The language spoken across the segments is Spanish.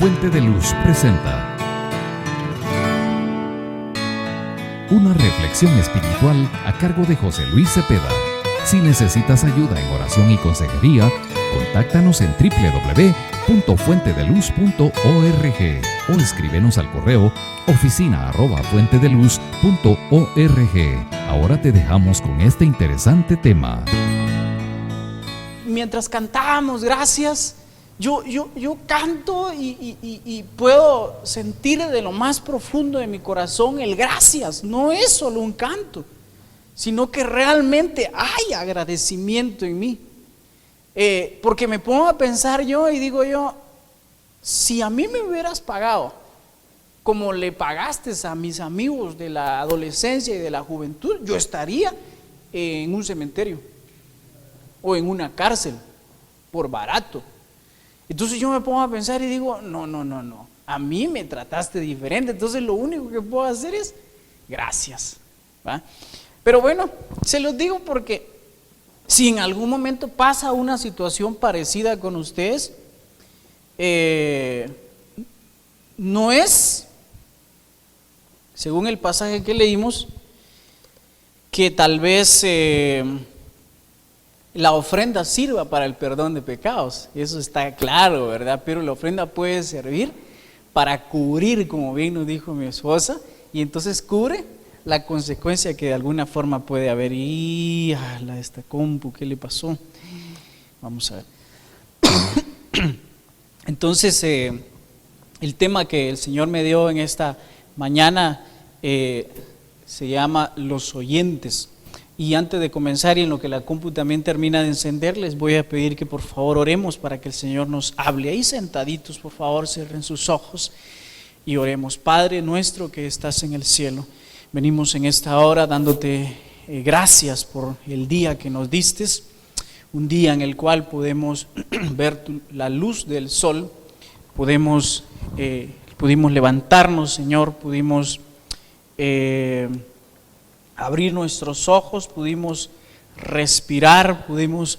Fuente de Luz presenta una reflexión espiritual a cargo de José Luis Cepeda. Si necesitas ayuda en oración y consejería, contáctanos en www.fuentedeluz.org o escríbenos al correo oficina@fuentedeluz.org. Ahora te dejamos con este interesante tema. Mientras cantábamos gracias, yo canto y puedo sentir de lo más profundo de mi corazón el gracias. No es solo un canto, sino que realmente hay agradecimiento en mí. Porque me pongo a pensar yo y digo yo, si a mí me hubieras pagado como le pagaste a mis amigos de la adolescencia y de la juventud, yo estaría en un cementerio o en una cárcel por barato. Entonces yo me pongo a pensar y digo, no, a mí me trataste diferente, entonces lo único que puedo hacer es gracias, ¿va? Pero bueno, se los digo porque si en algún momento pasa una situación parecida con ustedes, no es, según el pasaje que leímos, que tal vez la ofrenda sirva para el perdón de pecados, eso está claro, ¿verdad? Pero la ofrenda puede servir para cubrir, como bien nos dijo mi esposa, y entonces cubre la consecuencia que de alguna forma puede haber. Y esta compu, ¿qué le pasó? Vamos a ver. Entonces, el tema que el Señor me dio en esta mañana se llama los oyentes. Y antes de comenzar, y en lo que la compu también termina de encender, les voy a pedir que por favor oremos para que el Señor nos hable. Ahí sentaditos, por favor, cierren sus ojos y oremos. Padre nuestro que estás en el cielo, venimos en esta hora dándote gracias por el día que nos diste, un día en el cual podemos ver la luz del sol, pudimos levantarnos, Señor, pudimos abrir nuestros ojos, pudimos respirar, pudimos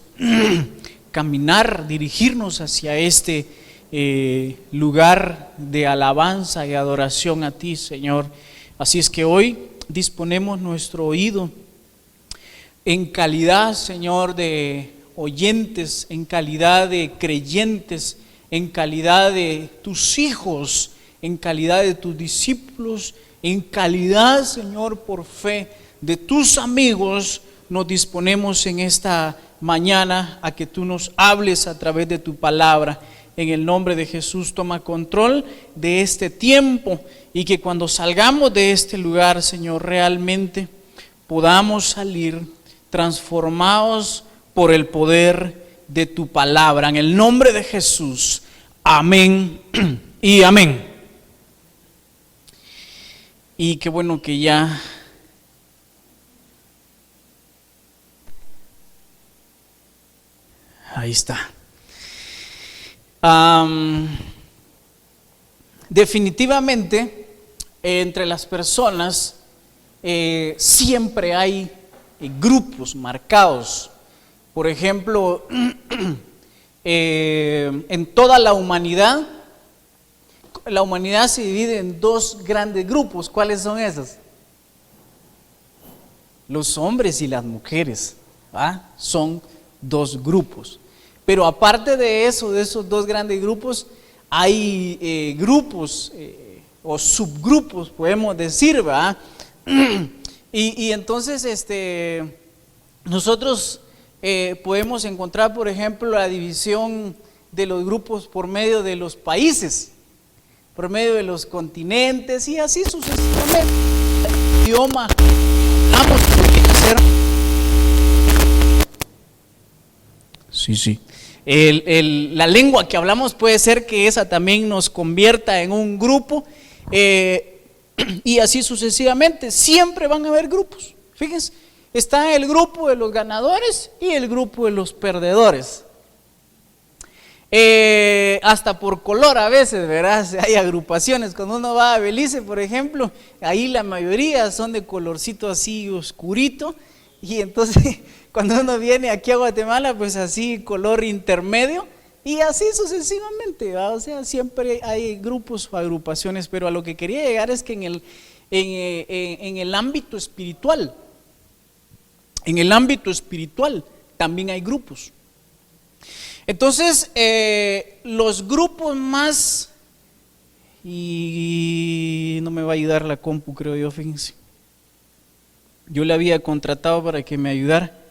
caminar, dirigirnos hacia este lugar de alabanza y adoración a ti, Señor. Así es que hoy disponemos nuestro oído en calidad, Señor, de oyentes, en calidad de creyentes, en calidad de tus hijos, en calidad de tus discípulos, en calidad, Señor, por fe de tus amigos. Nos disponemos en esta mañana a que tú nos hables a través de tu palabra. En el nombre de Jesús, toma control de este tiempo y que cuando salgamos de este lugar, Señor, realmente podamos salir transformados por el poder de tu palabra. En el nombre de Jesús, amén y amén. Y qué bueno que ya ahí está. Definitivamente entre las personas siempre hay grupos marcados. Por ejemplo, en toda la humanidad se divide en dos grandes grupos. ¿Cuáles son esos? Los hombres y las mujeres, ¿va? Son dos grupos. Pero aparte de eso, de esos dos grandes grupos, hay grupos o subgrupos, podemos decir, ¿verdad? Y entonces nosotros podemos encontrar, por ejemplo, la división de los grupos por medio de los países, por medio de los continentes y así sucesivamente. El idioma, vamos a hacer. Sí. La lengua que hablamos puede ser que esa también nos convierta en un grupo y así sucesivamente. Siempre van a haber grupos. Fíjense, está el grupo de los ganadores y el grupo de los perdedores. Hasta por color a veces, ¿verdad? Hay agrupaciones. Cuando uno va a Belice, por ejemplo, ahí la mayoría son de colorcito así oscurito, y entonces cuando uno viene aquí a Guatemala, pues así color intermedio, Y así sucesivamente, ¿verdad? O sea, siempre hay grupos o agrupaciones, pero a lo que quería llegar es que en el ámbito espiritual, también hay grupos. Entonces, los grupos más, y no me va a ayudar la compu, creo yo, fíjense. Yo le había contratado para que me ayudara.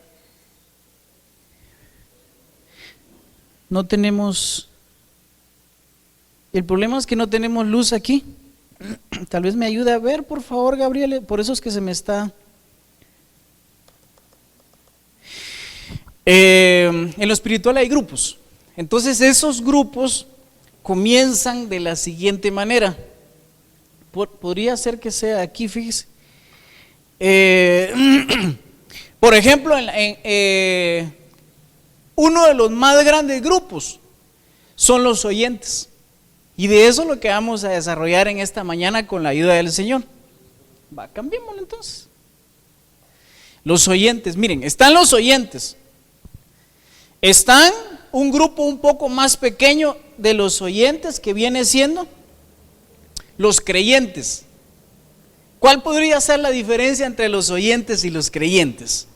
No tenemos, el problema es que no tenemos luz aquí. Tal vez me ayude a ver, por favor, Gabriel, por eso es que se me está. En lo espiritual hay grupos. Entonces esos grupos comienzan de la siguiente manera. Podría ser que sea aquí, fíjese. Por ejemplo, uno de los más grandes grupos son los oyentes. Y de eso es lo que vamos a desarrollar en esta mañana con la ayuda del Señor. Cambiémoslo entonces. Los oyentes, miren, están los oyentes. Están un grupo un poco más pequeño de los oyentes que viene siendo los creyentes. ¿Cuál podría ser la diferencia entre los oyentes y los creyentes?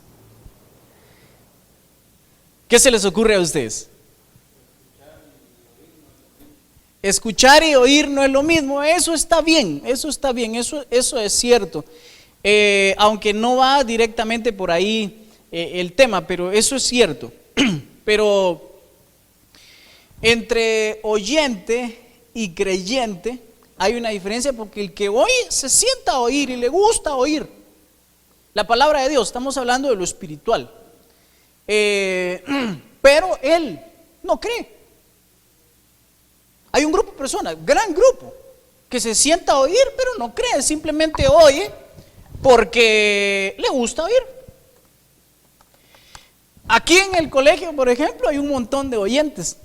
¿Qué se les ocurre a ustedes? Escuchar y oír no es lo mismo. Eso está bien, eso es cierto. Aunque no va directamente por ahí el tema, pero eso es cierto. Pero entre oyente y creyente hay una diferencia, porque el que oye se sienta a oír y le gusta oír la palabra de Dios. Estamos hablando de lo espiritual. Pero él no cree. Hay un grupo de personas, gran grupo, que se sienta a oír pero no cree, simplemente oye porque le gusta oír. Aquí en el colegio, por ejemplo, hay un montón de oyentes.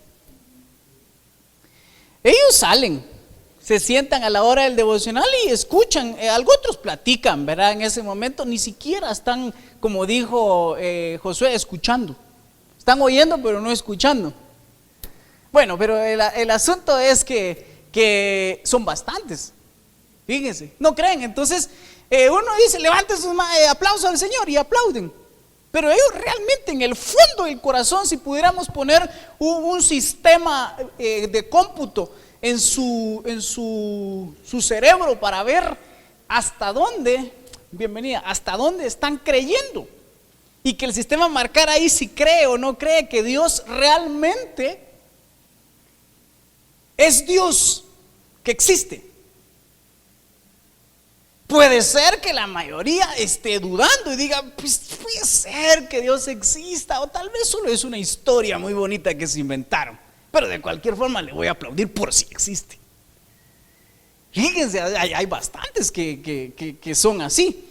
Ellos salen, se sientan a la hora del devocional y escuchan. Otros platican, ¿verdad? En ese momento ni siquiera están, como dijo Josué, escuchando. Están oyendo pero no escuchando. Bueno, pero el asunto es que son bastantes. Fíjense, no creen. Entonces uno dice, levanten sus aplausos al Señor, y aplauden. Pero ellos realmente en el fondo del corazón, si pudiéramos poner un sistema de cómputo en su cerebro para ver hasta dónde, hasta dónde están creyendo, y que el sistema marcara ahí si cree o no cree que Dios realmente es Dios, que existe. Puede ser que la mayoría esté dudando y diga, pues puede ser que Dios exista, o tal vez solo es una historia muy bonita que se inventaron, pero de cualquier forma le voy a aplaudir por si existe. Fíjense, hay bastantes que son así.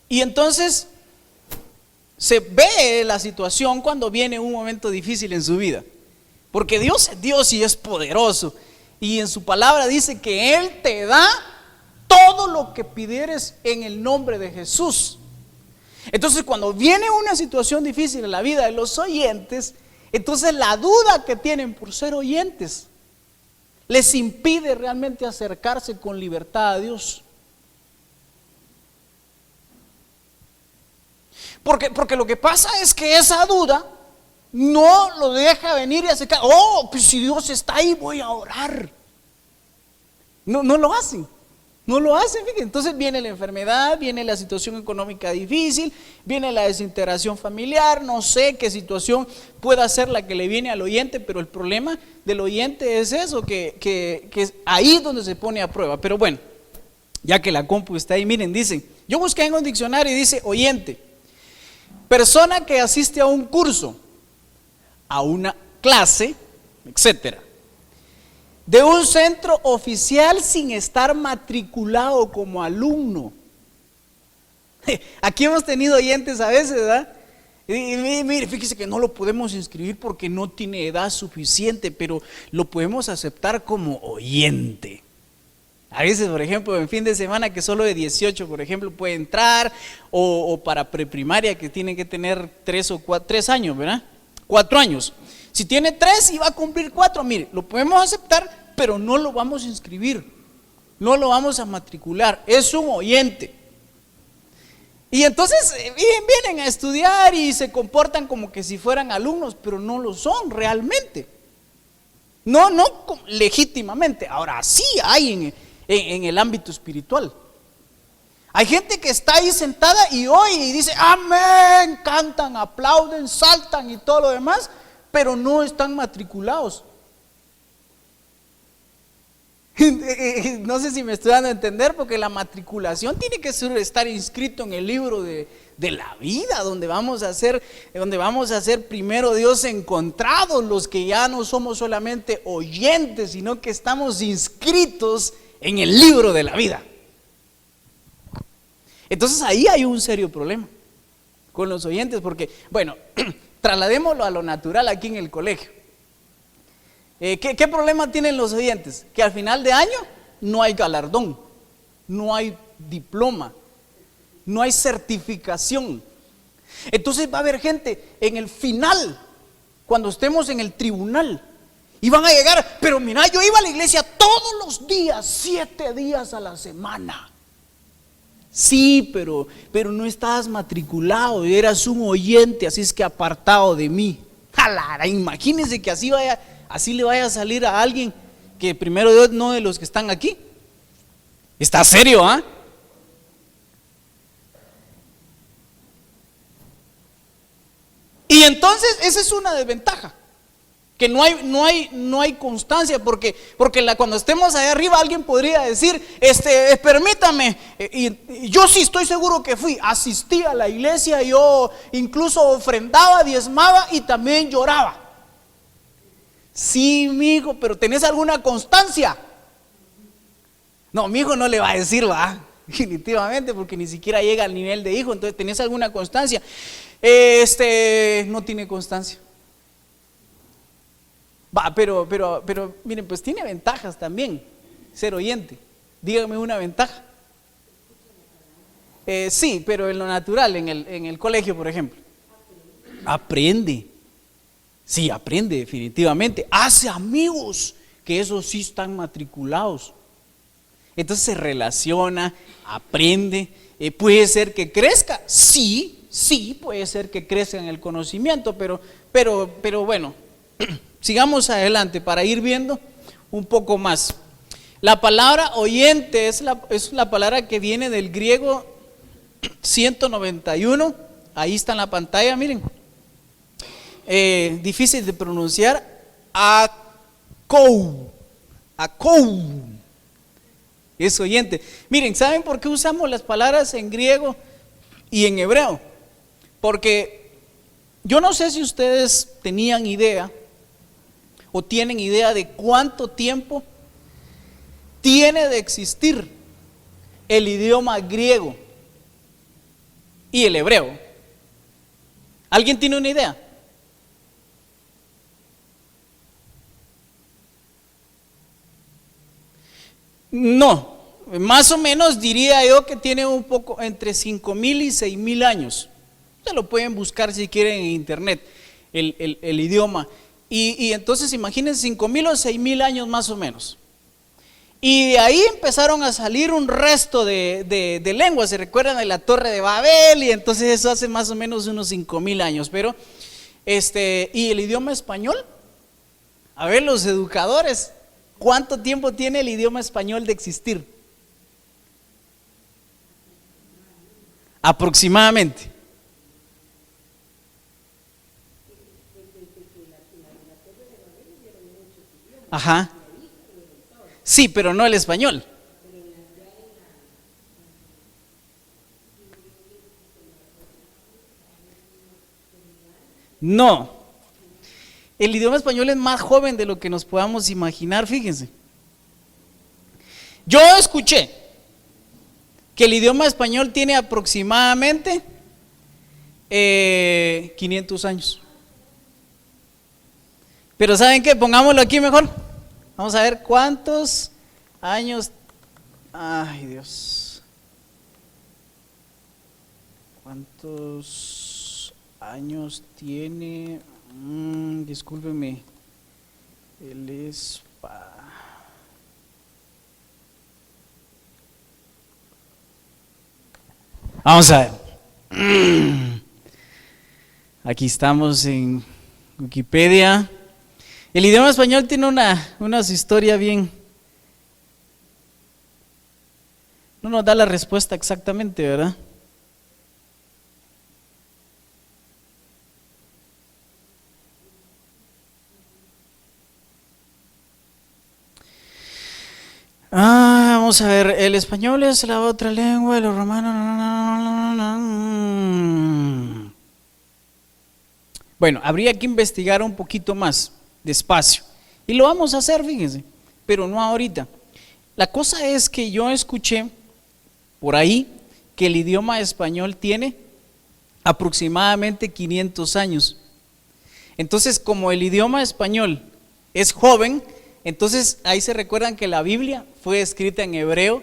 Y entonces se ve la situación cuando viene un momento difícil en su vida, porque Dios es Dios y es poderoso. Y en su palabra dice que Él te da todo lo que pidieres en el nombre de Jesús. Entonces, cuando viene una situación difícil en la vida de los oyentes, entonces la duda que tienen por ser oyentes les impide realmente acercarse con libertad a Dios. Porque lo que pasa es que esa duda no lo deja venir y acercar. Pues si Dios está ahí, voy a orar. No lo hacen. Fíjense. Entonces viene la enfermedad, viene la situación económica difícil, viene la desintegración familiar, no sé qué situación pueda ser la que le viene al oyente, pero el problema del oyente es eso, que es ahí donde se pone a prueba. Pero bueno, ya que la compu está ahí, miren, dicen, yo busqué en un diccionario y dice oyente, persona que asiste a un curso, a una clase, etcétera, de un centro oficial sin estar matriculado como alumno. Aquí hemos tenido oyentes a veces, ¿verdad? Y mire, fíjese que no lo podemos inscribir porque no tiene edad suficiente, pero lo podemos aceptar como oyente. A veces, por ejemplo, en fin de semana que solo de 18, por ejemplo, puede entrar, o para preprimaria que tienen que tener 3 años, ¿verdad? 4 años. Si tiene 3 y va a cumplir 4, mire, lo podemos aceptar, pero no lo vamos a inscribir, no lo vamos a matricular, es un oyente. Y entonces vienen a estudiar y se comportan como que si fueran alumnos, pero no lo son realmente. No legítimamente. Ahora sí hay en el ámbito espiritual. Hay gente que está ahí sentada y oye y dice amén, cantan, aplauden, saltan y todo lo demás, pero no están matriculados. No sé si me estoy dando a entender, porque la matriculación tiene que estar inscrito en el libro de la vida, donde vamos a ser primero Dios encontrados, los que ya no somos solamente oyentes, sino que estamos inscritos en el libro de la vida. Entonces ahí hay un serio problema con los oyentes, porque, bueno, trasladémoslo a lo natural aquí en el colegio. ¿Qué problema tienen los oyentes? Que al final de año no hay galardón, no hay diploma, no hay certificación. Entonces va a haber gente en el final, cuando estemos en el tribunal, y van a llegar, pero mira, yo iba a la iglesia todos los días, 7 días a la semana. Sí, pero no estabas matriculado, eras un oyente, así es que apartado de mí. Jalara, imagínense que así le vaya a salir a alguien que primero Dios no de los que están aquí. Está serio, ¿ah? Y entonces esa es una desventaja, que no hay constancia, porque cuando estemos allá arriba alguien podría decir, permítame, y yo sí estoy seguro que asistí a la iglesia, yo incluso ofrendaba, diezmaba y también lloraba. Sí, mi hijo, pero ¿tenés alguna constancia? No, mi hijo no le va a decir, definitivamente, porque ni siquiera llega al nivel de hijo. Entonces, ¿tenés alguna constancia? No tiene constancia. Pero miren, pues tiene ventajas también ser oyente. Dígame una ventaja. Sí, pero en lo natural, en el colegio, por ejemplo, aprende. Sí, aprende definitivamente. Hace amigos, que esos sí están matriculados. Entonces se relaciona, aprende. Puede ser que crezca. Sí, puede ser que crezca en el conocimiento, pero bueno, sigamos adelante para ir viendo un poco más. La palabra oyente es la palabra que viene del griego 191. Ahí está en la pantalla, miren. Difícil de pronunciar, akou, es oyente. Miren, ¿saben por qué usamos las palabras en griego y en hebreo? Porque yo no sé si ustedes tenían idea o tienen idea de cuánto tiempo tiene de existir el idioma griego y el hebreo. ¿Alguien tiene una idea? No, más o menos diría yo que tiene un poco entre 5,000 y 6,000 años. Se lo pueden buscar si quieren en internet, el idioma. Y entonces imagínense 5,000 o 6,000 años más o menos. Y de ahí empezaron a salir un resto de lenguas. Se recuerdan de la Torre de Babel, y entonces eso hace más o menos unos 5,000 años. Pero, y el idioma español, a ver, los educadores, ¿cuánto tiempo tiene el idioma español de existir? Aproximadamente. Ajá. Sí, pero no el español. No. El idioma español es más joven de lo que nos podamos imaginar, fíjense. Yo escuché que el idioma español tiene aproximadamente 500 años. Pero ¿saben qué? Pongámoslo aquí mejor. Vamos a ver cuántos años. Ay, Dios. ¿Cuántos años tiene? Discúlpeme. Vamos a ver. Aquí estamos en Wikipedia. El idioma español tiene una historia bien. No nos da la respuesta exactamente, ¿verdad? Vamos a ver, el español es la otra lengua de los romanos. Bueno, habría que investigar un poquito más, despacio. Y lo vamos a hacer, fíjense, pero no ahorita. La cosa es que yo escuché por ahí que el idioma español tiene aproximadamente 500 años. Entonces, como el idioma español es joven, entonces ahí se recuerdan que la Biblia fue escrita en hebreo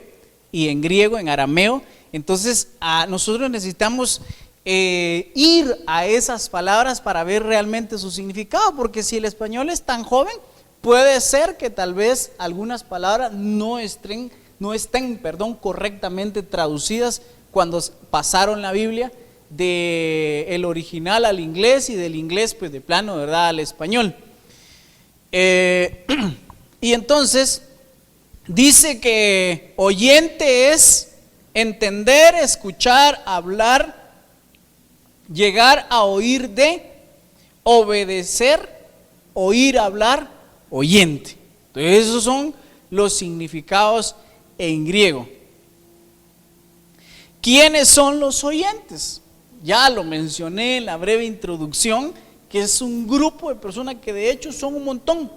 y en griego, en arameo. Entonces nosotros necesitamos ir a esas palabras para ver realmente su significado, porque si el español es tan joven, puede ser que tal vez algunas palabras no estén correctamente traducidas cuando pasaron la Biblia del original al inglés y del inglés pues de plano, ¿verdad?, al español. Y entonces dice que oyente es entender, escuchar, hablar, llegar a oír de, obedecer, oír, hablar, oyente. Entonces esos son los significados en griego. ¿Quiénes son los oyentes? Ya lo mencioné en la breve introducción, que es un grupo de personas que de hecho son un montón,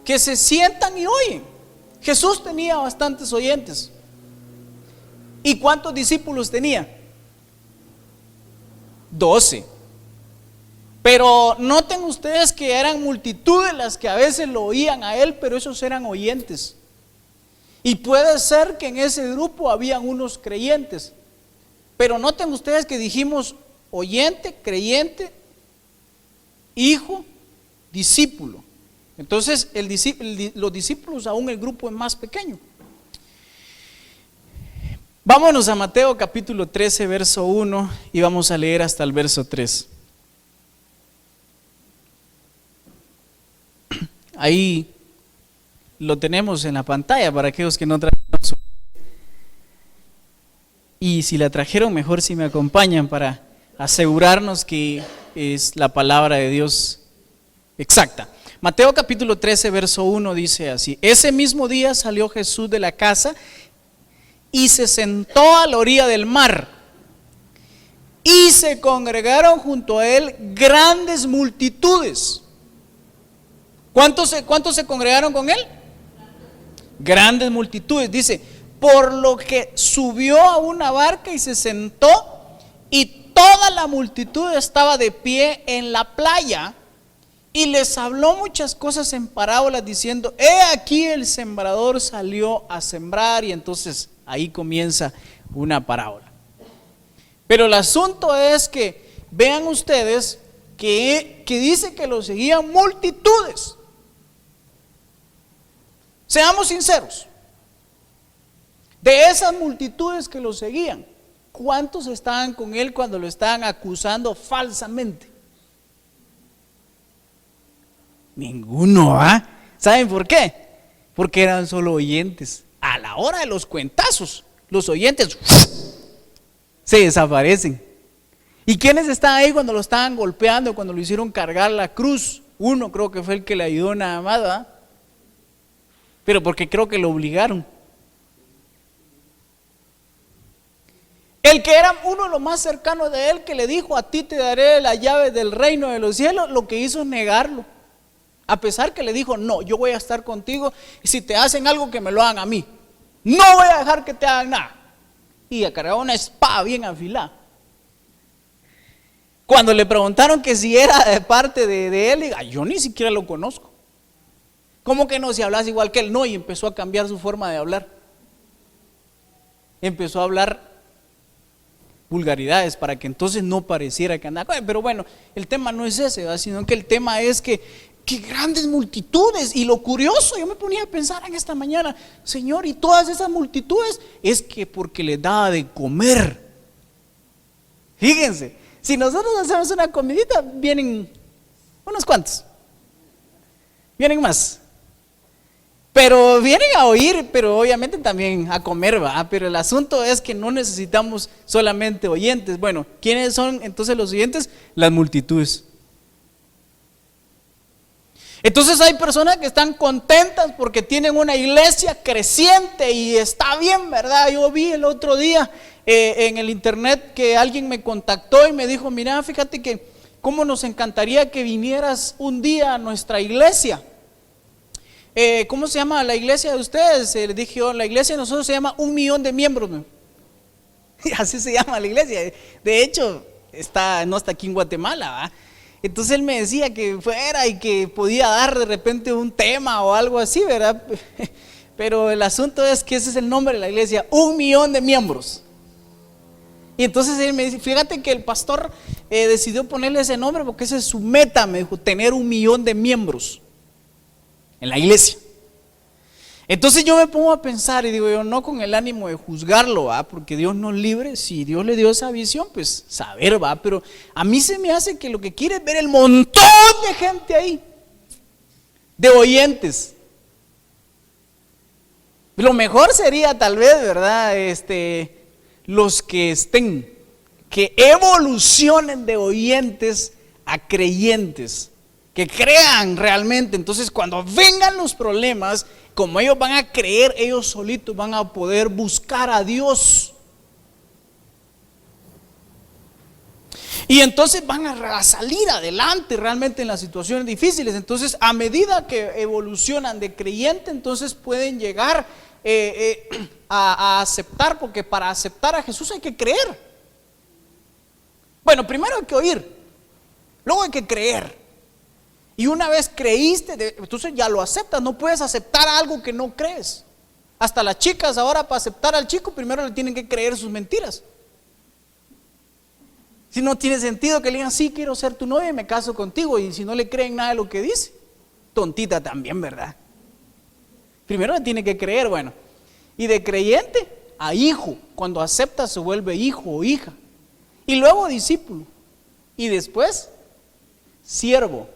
que se sientan y oyen. Jesús tenía bastantes oyentes. ¿Y cuántos discípulos tenía? 12. Pero noten ustedes que eran multitudes las que a veces lo oían a él, pero esos eran oyentes. Y puede ser que en ese grupo habían unos creyentes. Pero noten ustedes que dijimos oyente, creyente, hijo, discípulo. Entonces los discípulos, aún el grupo es más pequeño. Vámonos a Mateo capítulo 13, verso 1 y vamos a leer hasta el verso 3. Ahí lo tenemos en la pantalla para aquellos que no trajeron su... Y si la trajeron, mejor si me acompañan para asegurarnos que es la palabra de Dios exacta. Mateo capítulo 13, verso 1 dice así: ese mismo día salió Jesús de la casa y se sentó a la orilla del mar, y se congregaron junto a él grandes multitudes. ¿Cuántos se congregaron con él? Grandes multitudes, dice, por lo que subió a una barca y se sentó, y toda la multitud estaba de pie en la playa. Y les habló muchas cosas en parábolas diciendo: he aquí el sembrador salió a sembrar. Y entonces ahí comienza una parábola. Pero el asunto es que vean ustedes que dice que lo seguían multitudes. Seamos sinceros, de esas multitudes que lo seguían, ¿cuántos estaban con él cuando lo estaban acusando falsamente? Ninguno, ¿ah? ¿Saben por qué? Porque eran solo oyentes. A la hora de los cuentazos, los oyentes se desaparecen. ¿Y quiénes estaban ahí cuando lo estaban golpeando, cuando lo hicieron cargar la cruz? Uno creo que fue el que le ayudó nada más, ¿verdad? Pero porque creo que lo obligaron. El que era uno de los más cercanos de él, que le dijo: a ti te daré la llave del reino de los cielos, lo que hizo es negarlo. A pesar que le dijo: no, yo voy a estar contigo, y si te hacen algo, que me lo hagan a mí. No voy a dejar que te hagan nada. Y cargaba una espada bien afilada. Cuando le preguntaron que si era de parte de él, diga: yo ni siquiera lo conozco. ¿Cómo que no? Si hablas igual que él. No, y empezó a cambiar su forma de hablar. Empezó a hablar vulgaridades para que entonces no pareciera que andaba. Pero bueno, el tema no es ese, ¿verdad? Sino que el tema es que grandes multitudes. Y lo curioso, yo me ponía a pensar en esta mañana, Señor, y todas esas multitudes es que porque les daba de comer. Fíjense, si nosotros hacemos una comidita, vienen unos cuantos, vienen más. Pero vienen a oír, pero obviamente también a comer, ¿va? Pero el asunto es que no necesitamos solamente oyentes. Bueno, ¿quiénes son entonces los oyentes? Las multitudes. Entonces hay personas que están contentas porque tienen una iglesia creciente y está bien, ¿verdad? Yo vi el otro día en el internet que alguien me contactó y me dijo, mira, fíjate que cómo nos encantaría que vinieras un día a nuestra iglesia. ¿Cómo se llama la iglesia de ustedes? Les dije yo, la iglesia de nosotros se llama 1 millón de miembros, ¿no? Así se llama la iglesia. De hecho, no está aquí en Guatemala, ¿va? Entonces él me decía que fuera y que podía dar de repente un tema o algo así, ¿verdad? Pero el asunto es que ese es el nombre de la iglesia, 1 millón de miembros. Y entonces él me dice, fíjate que el pastor decidió ponerle ese nombre porque esa es su meta, me dijo, tener 1 millón de miembros en la iglesia. Entonces yo me pongo a pensar y digo yo, no con el ánimo de juzgarlo, ¿va? Porque Dios nos libre, si Dios le dio esa visión, pues saber, ¿va? Pero a mí se me hace que lo que quiere es ver el montón de gente ahí, de oyentes. Lo mejor sería tal vez, ¿verdad? Los que que evolucionen de oyentes a creyentes, que crean realmente. Entonces cuando vengan los problemas, como ellos van a creer, ellos solitos van a poder buscar a Dios. Y entonces van a salir adelante realmente en las situaciones difíciles. Entonces a medida que evolucionan de creyente, entonces pueden llegar a aceptar, porque para aceptar a Jesús hay que creer. Bueno, primero hay que oír, luego hay que creer. Y una vez creíste, entonces ya lo aceptas. No puedes aceptar algo que no crees. Hasta las chicas ahora, para aceptar al chico, primero le tienen que creer sus mentiras. Si no tiene sentido que le digan, sí, quiero ser tu novia y me caso contigo, y si no le creen nada de lo que dice, tontita también, ¿verdad? Primero le tiene que creer. Bueno, y de creyente a hijo, cuando acepta se vuelve hijo o hija, y luego discípulo, y después siervo,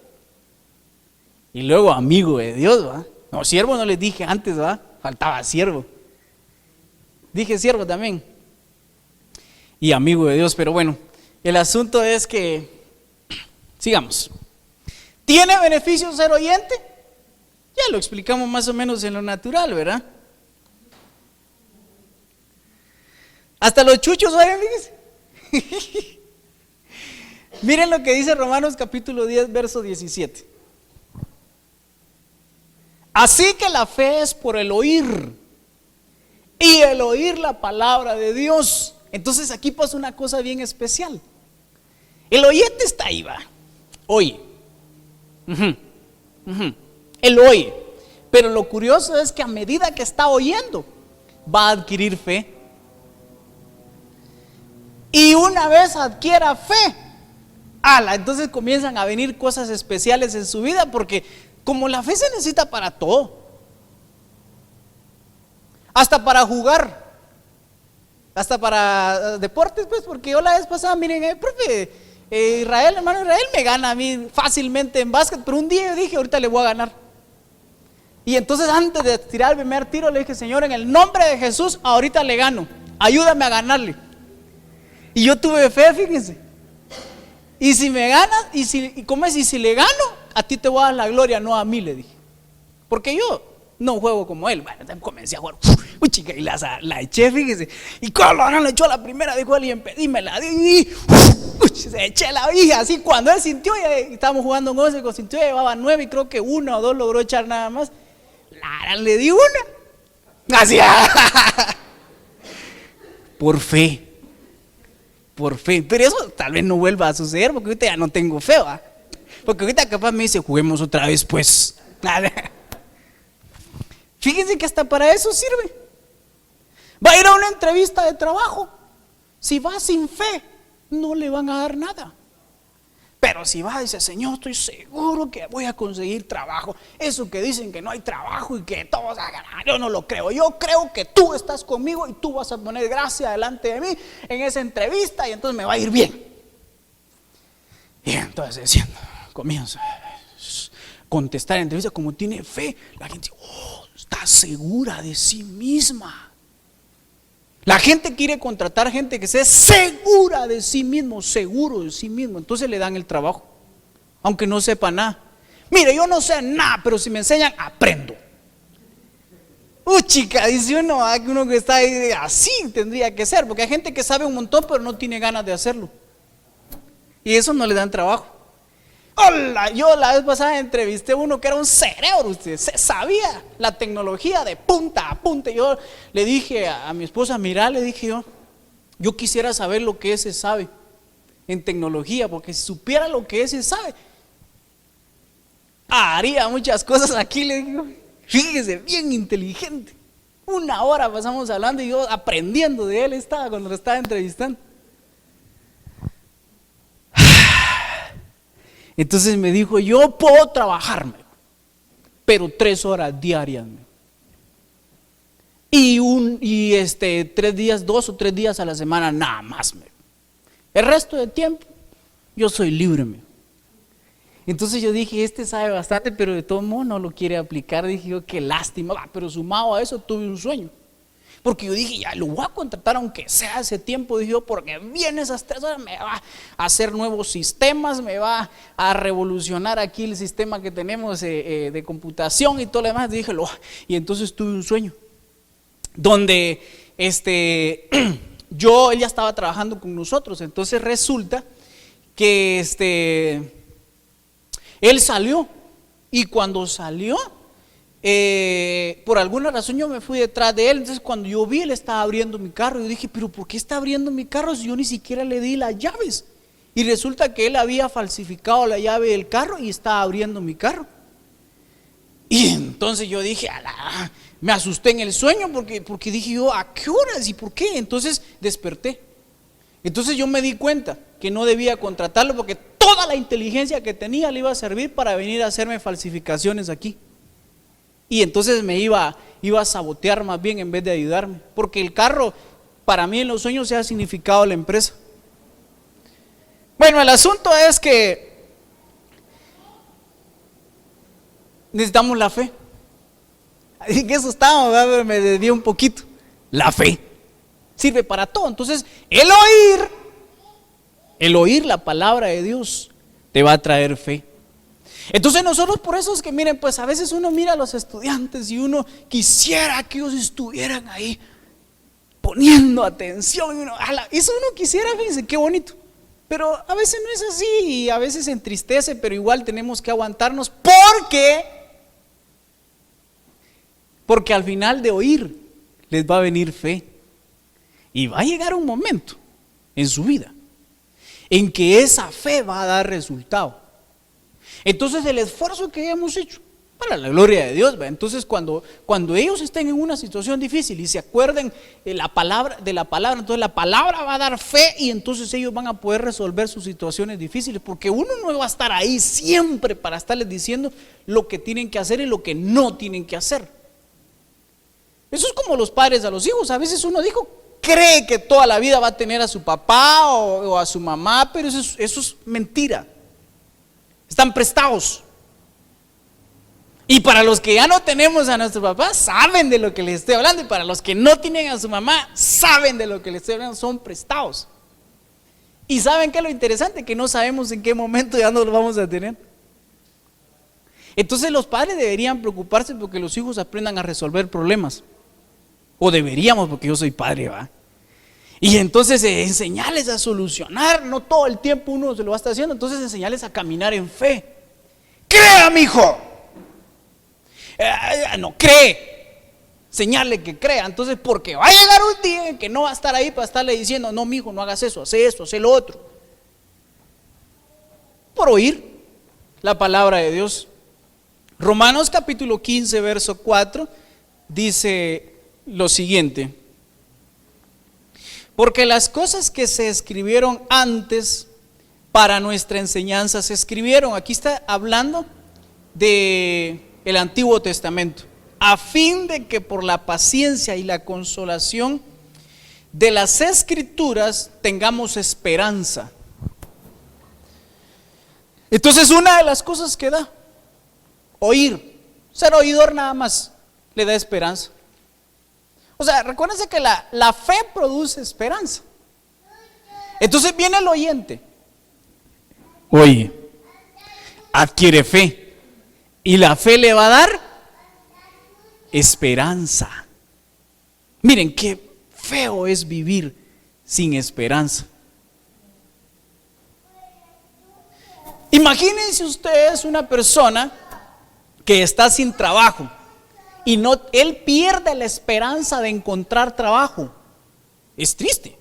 y luego amigo de Dios, ¿va? No, siervo no les dije antes, ¿va? Faltaba siervo. Dije siervo también. Y amigo de Dios, pero bueno, el asunto es que, sigamos. ¿Tiene beneficio ser oyente? Ya lo explicamos más o menos en lo natural, ¿verdad? Hasta los chuchos oyen, fíjense. Miren lo que dice Romanos capítulo 10, verso 17. Así que la fe es por el oír, y el oír la palabra de Dios. Entonces aquí pasa una cosa bien especial. El oyente está ahí, va, oye. Él oye, pero lo curioso es que a medida que está oyendo, va a adquirir fe. Y una vez adquiera fe, entonces comienzan a venir cosas especiales en su vida, porque como la fe se necesita para todo, hasta para jugar, hasta para deportes, pues, porque yo la vez pasada, miren, profe, hermano Israel me gana a mí fácilmente en básquet, pero un día yo dije, ahorita le voy a ganar. Y entonces antes de tirar el primer tiro le dije, Señor, en el nombre de Jesús, ahorita le gano, ayúdame a ganarle. Y yo tuve fe, fíjense. Y si me ganas, y si le gano, a ti te voy a dar la gloria, no a mí, le dije. Porque yo no juego como él. Bueno, comencé a jugar. Uy, chica, y la eché, fíjese. Y cuando la echó a la primera, dijo él, y me la di. Se eché la hija. Así cuando él sintió, ya estábamos jugando en 11, sintió, ya llevaba 9, y creo que 1 o 2 logró echar nada más. Le di una. Así. Por fe. Por fe, pero eso tal vez no vuelva a suceder, porque ahorita ya no tengo fe, ¿va? Porque ahorita capaz me dice, juguemos otra vez, pues. Fíjense que hasta para eso sirve. Va a ir a una entrevista de trabajo Si va sin fe, no le van a dar nada. Pero si va y dice, Señor, estoy seguro que voy a conseguir trabajo. Eso que dicen que no hay trabajo y que todos hagan, yo no lo creo. Yo creo que tú estás conmigo y tú vas a poner gracia delante de mí en esa entrevista y entonces me va a ir bien. Y entonces comienza a contestar en entrevista como tiene fe. La gente está segura de sí misma. La gente quiere contratar gente que sea segura de sí mismo, seguro de sí mismo. Entonces le dan el trabajo, aunque no sepa nada. Mire, yo no sé nada, pero si me enseñan, aprendo. Chica, dice uno que está ahí, así tendría que ser, porque hay gente que sabe un montón, pero no tiene ganas de hacerlo. Y eso no le dan trabajo. Hola, yo la vez pasada entrevisté a uno que era un cerebro, usted se sabía la tecnología de punta a punta. Yo le dije a mi esposa, mira, le dije yo quisiera saber lo que ese sabe en tecnología, porque si supiera lo que ese sabe, haría muchas cosas aquí, le digo. Fíjese, bien inteligente. 1 hora pasamos hablando y yo aprendiendo de él estaba cuando lo estaba entrevistando. Entonces me dijo, yo puedo trabajar, pero 3 horas diarias. Y 3 días, 2 o 3 días a la semana, nada más. El resto del tiempo, yo soy libre. Entonces yo dije, sabe bastante, pero de todo modo no lo quiere aplicar. Dije yo, qué lástima. Pero sumado a eso tuve un sueño. Porque yo dije, ya lo voy a contratar aunque sea ese tiempo. Dije yo, porque viene esas 3 horas, me va a hacer nuevos sistemas, me va a revolucionar aquí el sistema que tenemos de computación y todo lo demás. Dije, y entonces tuve un sueño donde él ya estaba trabajando con nosotros. Entonces resulta que él salió, y cuando salió, por alguna razón yo me fui detrás de él. Entonces cuando yo vi, él estaba abriendo mi carro. Yo dije, pero ¿por qué está abriendo mi carro si yo ni siquiera le di las llaves? Y resulta que él había falsificado la llave del carro y estaba abriendo mi carro. Y entonces yo dije, me asusté en el sueño porque dije yo, ¿a qué horas y por qué? Entonces desperté. Entonces yo me di cuenta que no debía contratarlo, porque toda la inteligencia que tenía le iba a servir para venir a hacerme falsificaciones aquí. Y entonces me iba a sabotear más bien en vez de ayudarme, porque el carro para mí en los sueños se ha significado la empresa. Bueno, el asunto es que necesitamos la fe. Así que eso estaba, me desvié un poquito. La fe sirve para todo. Entonces el oír la palabra de Dios te va a traer fe. Entonces nosotros, por eso es que miren, pues a veces uno mira a los estudiantes y uno quisiera que ellos estuvieran ahí poniendo atención, y eso uno quisiera, fíjense qué bonito, pero a veces no es así y a veces se entristece, pero igual tenemos que aguantarnos porque al final de oír les va a venir fe, y va a llegar un momento en su vida en que esa fe va a dar resultado. Entonces el esfuerzo que hemos hecho, para la gloria de Dios, entonces cuando ellos estén en una situación difícil y se acuerden de la palabra, entonces la palabra va a dar fe, y entonces ellos van a poder resolver sus situaciones difíciles, porque uno no va a estar ahí siempre para estarles diciendo lo que tienen que hacer y lo que no tienen que hacer. Eso es como los padres a los hijos. A veces uno cree que toda la vida va a tener a su papá o a su mamá, pero eso es mentira. Están prestados. Y para los que ya no tenemos a nuestro papá, saben de lo que les estoy hablando. Y para los que no tienen a su mamá, saben de lo que les estoy hablando, son prestados. Y ¿saben qué es lo interesante? Que no sabemos en qué momento ya no los vamos a tener. Entonces los padres deberían preocuparse porque los hijos aprendan a resolver problemas. O deberíamos, porque yo soy padre, ¿va? Y entonces enseñarles a solucionar. No todo el tiempo uno se lo va a estar haciendo. Entonces enseñarles a caminar en fe. Crea, mijo. No cree. Enseñarle que crea. Entonces, porque va a llegar un día en que no va a estar ahí para estarle diciendo, no, mijo, no hagas eso, hace esto, hace lo otro. Por oír la palabra de Dios. Romanos capítulo 15, verso 4 dice lo siguiente: Porque las cosas que se escribieron antes para nuestra enseñanza se escribieron, aquí está hablando de el Antiguo Testamento, a fin de que por la paciencia y la consolación de las Escrituras tengamos esperanza. Entonces, una de las cosas que da oír, ser oidor nada más, le da esperanza. O sea, recuérdense que la fe produce esperanza. Entonces viene el oyente, oye, adquiere fe, y la fe le va a dar esperanza. Miren qué feo es vivir sin esperanza. Imagínense ustedes una persona que está sin trabajo y él pierde la esperanza de encontrar trabajo. Es triste.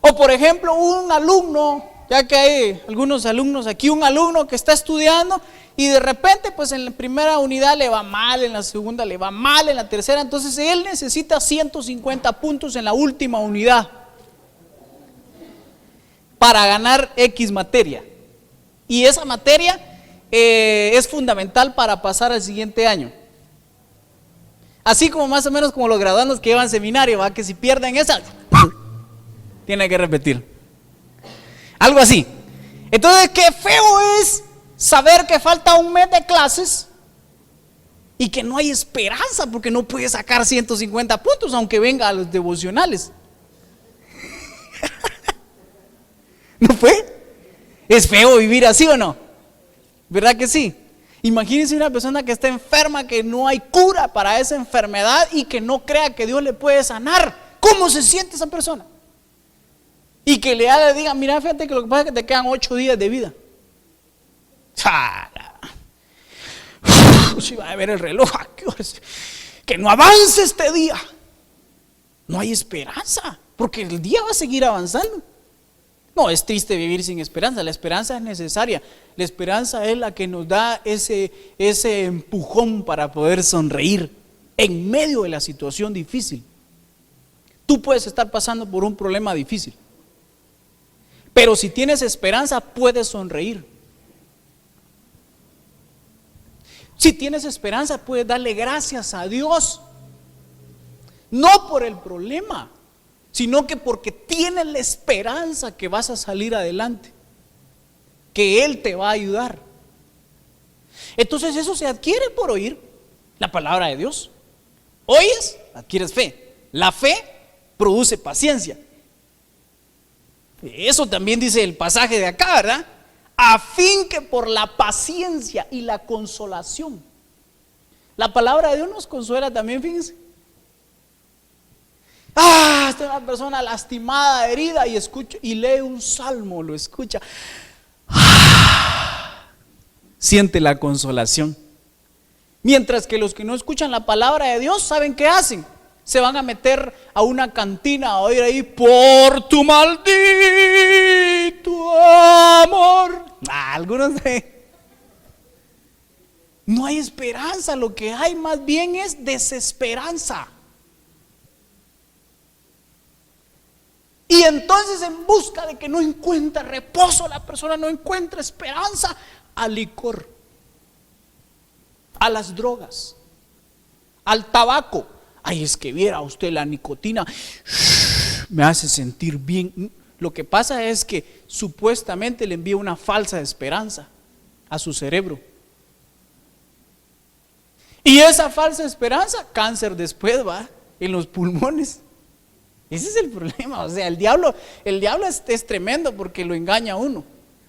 O por ejemplo, un alumno, ya que hay algunos alumnos aquí, un alumno que está estudiando y de repente pues en la primera unidad le va mal, en la segunda le va mal, en la tercera, entonces él necesita 150 puntos en la última unidad para ganar X materia. Y esa materia es fundamental para pasar al siguiente año. Así como más o menos como los graduandos que llevan seminario, ¿va? Que si pierden esa, tienen que repetir. Algo así. Entonces, qué feo es saber que falta un mes de clases y que no hay esperanza porque no puede sacar 150 puntos aunque venga a los devocionales. ¿No fue? ¿Es feo vivir así o no? ¿Verdad que sí? Imagínense una persona que está enferma, que no hay cura para esa enfermedad y que no crea que Dios le puede sanar. ¿Cómo se siente esa persona? Y que le diga, mira, fíjate que lo que pasa es que te quedan 8 días de vida. Si va a ver el reloj, que no avance este día. No hay esperanza, porque el día va a seguir avanzando. No, es triste vivir sin esperanza. La esperanza es necesaria. La esperanza es la que nos da ese empujón para poder sonreír en medio de la situación difícil. Tú puedes estar pasando por un problema difícil, pero si tienes esperanza puedes sonreír. Si tienes esperanza puedes darle gracias a Dios, no por el problema, sino que porque tienes la esperanza que vas a salir adelante, que Él te va a ayudar. Entonces eso se adquiere por oír la palabra de Dios. Oyes, adquieres fe. La fe produce paciencia. Eso también dice el pasaje de acá, ¿verdad? A fin que por la paciencia y la consolación. La palabra de Dios nos consuela también, fíjense. Está una persona lastimada, herida, y escucha y lee un salmo, lo escucha. Siente la consolación. Mientras que los que no escuchan la palabra de Dios, ¿saben qué hacen? Se van a meter a una cantina a oír ahí, por tu maldito amor. Algunos no hay esperanza, lo que hay más bien es desesperanza. Y entonces en busca de que no encuentra reposo, la persona no encuentra esperanza, al licor, a las drogas, al tabaco. Ay, es que viera usted la nicotina, me hace sentir bien. Lo que pasa es que supuestamente le envía una falsa esperanza a su cerebro. Y esa falsa esperanza, cáncer después va en los pulmones. Ese es el problema. O sea, el diablo es tremendo porque lo engaña a uno.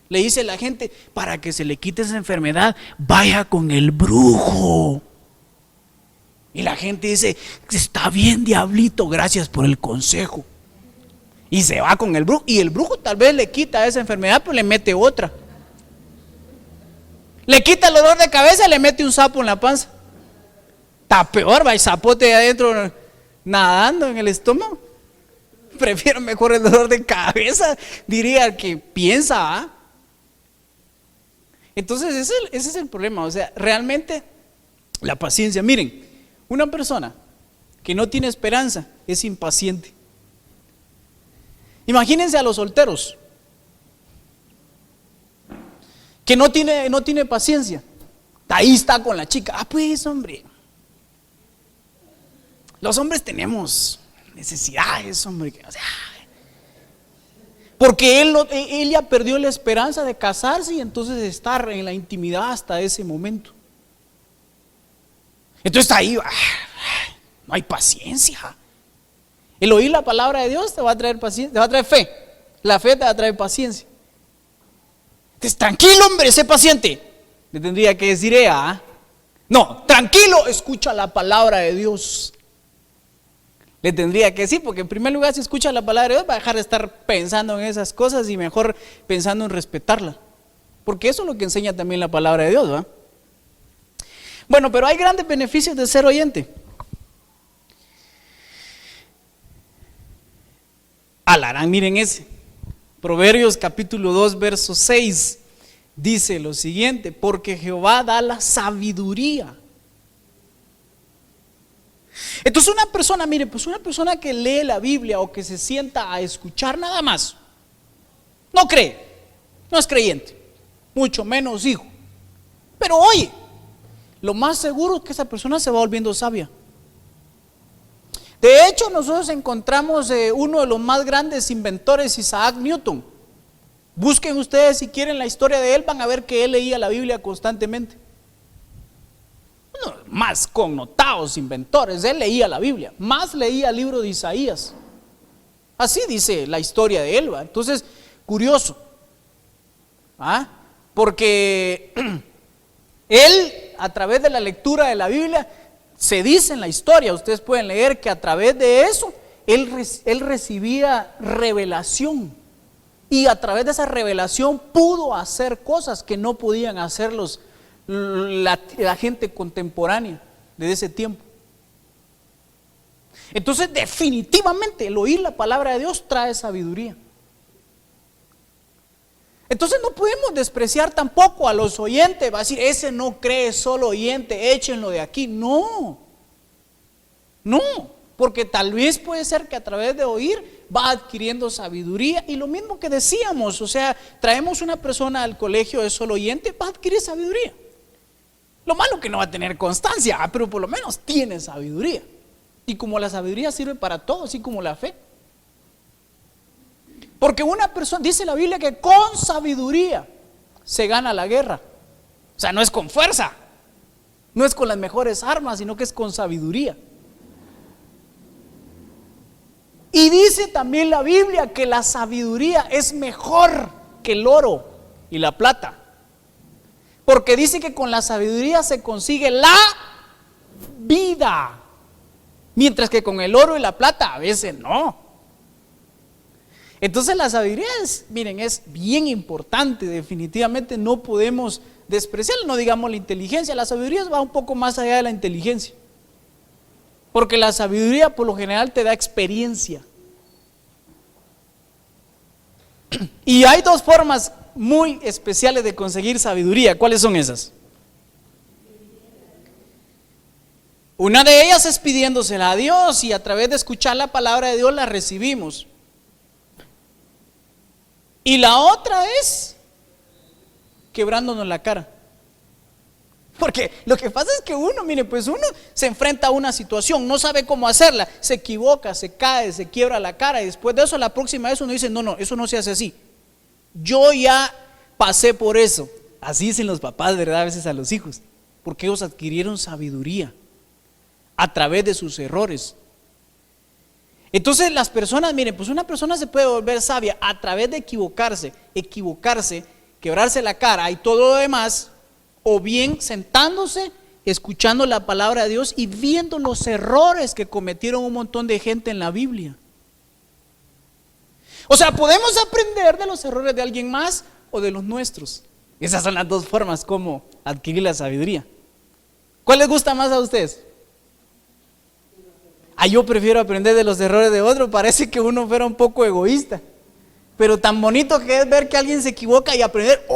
Le dice a la gente, para que se le quite esa enfermedad, vaya con el brujo. Y la gente dice, está bien, diablito, gracias por el consejo. Y se va con el brujo. Y el brujo tal vez le quita esa enfermedad, pero le mete otra. Le quita el dolor de cabeza, le mete un sapo en la panza. Está peor, va el zapote ahí adentro nadando en el estómago. Prefiero mejor el dolor de cabeza, diría el que piensa, ¿ah? Entonces ese es el problema. O sea, realmente la paciencia. Miren, una persona que no tiene esperanza, es impaciente. Imagínense a los solteros, que no tiene paciencia. Ahí está con la chica. Ah, pues, hombre. Los hombres tenemos necesidades, hombre. O sea, porque él ya perdió la esperanza de casarse y entonces estar en la intimidad hasta ese momento. Entonces ahí no hay paciencia. El oír la palabra de Dios te va a traer paciencia, te va a traer fe. La fe te va a traer paciencia. Entonces, tranquilo, hombre, sé paciente. Le tendría que decir ella, ¿eh? No, tranquilo, escucha la palabra de Dios. Le tendría que decir, porque en primer lugar, si escucha la palabra de Dios, va a dejar de estar pensando en esas cosas y mejor pensando en respetarla. Porque eso es lo que enseña también la palabra de Dios, ¿va? Bueno, pero hay grandes beneficios de ser oyente. Alarán, miren ese. Proverbios capítulo 2, verso 6. Dice lo siguiente: porque Jehová da la sabiduría. Entonces una persona, mire, pues una persona que lee la Biblia o que se sienta a escuchar nada más, no cree, no es creyente, mucho menos hijo. Pero oye, lo más seguro es que esa persona se va volviendo sabia. De hecho, nosotros encontramos uno de los más grandes inventores, Isaac Newton. Busquen ustedes si quieren la historia de él, van a ver que él leía la Biblia constantemente. Uno de los más connotados inventores, él leía la Biblia, más leía el libro de Isaías. Así dice la historia de él, ¿va? Entonces, curioso, ¿ah? Porque él, a través de la lectura de la Biblia, se dice en la historia, ustedes pueden leer que a través de eso, él recibía revelación. Y a través de esa revelación pudo hacer cosas que no podían hacer la gente contemporánea de ese tiempo. Entonces, definitivamente, el oír la palabra de Dios trae sabiduría. Entonces no podemos despreciar tampoco a los oyentes. Va a decir, ese no cree, solo oyente, échenlo de aquí. No, porque tal vez puede ser que a través de oír va adquiriendo sabiduría. Y lo mismo que decíamos, o sea, traemos una persona al colegio de solo oyente, va a adquirir sabiduría. Lo malo que no va a tener constancia, pero por lo menos tiene sabiduría. Y como la sabiduría sirve para todo, así como la fe. Porque una persona, dice la Biblia, que con sabiduría se gana la guerra. O sea, no es con fuerza, no es con las mejores armas, sino que es con sabiduría. Y dice también la Biblia que la sabiduría es mejor que el oro y la plata. Porque dice que con la sabiduría se consigue la vida, mientras que con el oro y la plata a veces no. Entonces la sabiduría es bien importante, definitivamente no podemos despreciarla, no digamos la inteligencia. La sabiduría va un poco más allá de la inteligencia, porque la sabiduría por lo general te da experiencia. Y hay dos formas muy especiales de conseguir sabiduría. ¿Cuáles son esas? Una de ellas es pidiéndosela a Dios, y a través de escuchar la palabra de Dios la recibimos. Y la otra es quebrándonos la cara. Porque lo que pasa es que uno se enfrenta a una situación, no sabe cómo hacerla, se equivoca, se cae, se quiebra la cara, y después de eso, la próxima vez uno dice, no, eso no se hace así. Yo ya pasé por eso. Así dicen los papás, ¿verdad? A veces a los hijos, porque ellos adquirieron sabiduría a través de sus errores. Entonces las personas, una persona se puede volver sabia a través de equivocarse, quebrarse la cara y todo lo demás, o bien sentándose, escuchando la palabra de Dios y viendo los errores que cometieron un montón de gente en la Biblia. O sea, podemos aprender de los errores de alguien más o de los nuestros. Esas son las dos formas como adquirir la sabiduría. ¿Cuál les gusta más a ustedes? Yo prefiero aprender de los errores de otro. Parece que uno fuera un poco egoísta, pero tan bonito que es ver que alguien se equivoca y aprender.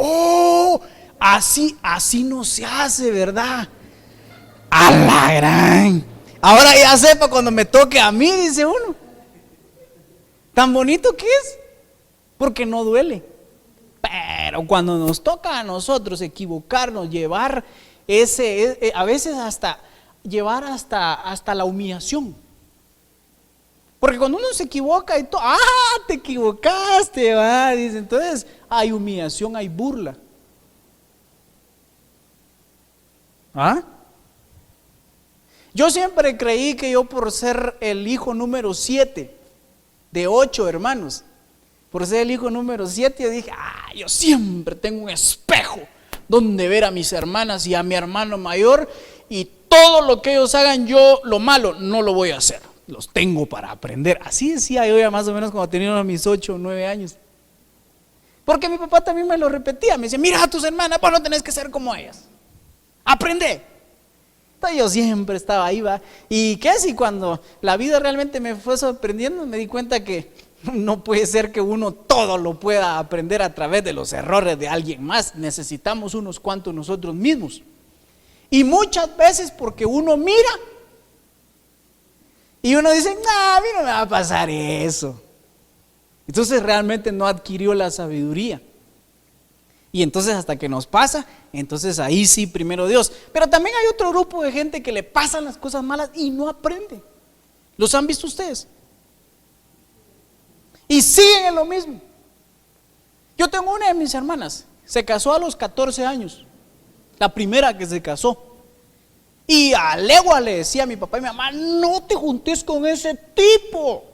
Así no se hace, ¿verdad? A la gran, Ahora ya sepa cuando me toque a mí, dice uno. Tan bonito que es, porque no duele. Pero cuando nos toca a nosotros equivocarnos, llevar a veces hasta llevar hasta la humillación. Porque cuando uno se equivoca y todo, te equivocaste, va, dice, entonces hay humillación, hay burla. Yo siempre creí que yo, por ser el hijo número 7 de 8 hermanos, por ser el hijo número 7, yo dije, yo siempre tengo un espejo donde ver a mis hermanas y a mi hermano mayor, y todo lo que ellos hagan, yo lo malo no lo voy a hacer, los tengo para aprender. Así decía yo ya más o menos cuando tenía mis 8 o 9 años. Porque mi papá también me lo repetía, me decía, mira a tus hermanas, vos no tenés que ser como ellas, aprende. Entonces yo siempre estaba ahí, va. Y qué si cuando la vida realmente me fue sorprendiendo, me di cuenta que no puede ser que uno todo lo pueda aprender a través de los errores de alguien más. Necesitamos unos cuantos nosotros mismos. Y muchas veces porque uno mira y uno dice, a mí no me va a pasar eso. Entonces realmente no adquirió la sabiduría. Y entonces hasta que nos pasa, entonces ahí sí, primero Dios. Pero también hay otro grupo de gente que le pasan las cosas malas y no aprende. ¿Los han visto ustedes? Y siguen en lo mismo. Yo tengo una de mis hermanas, se casó a los 14 años, la primera que se casó. Y a legua le decía a mi papá y mi mamá, no te juntes con ese tipo,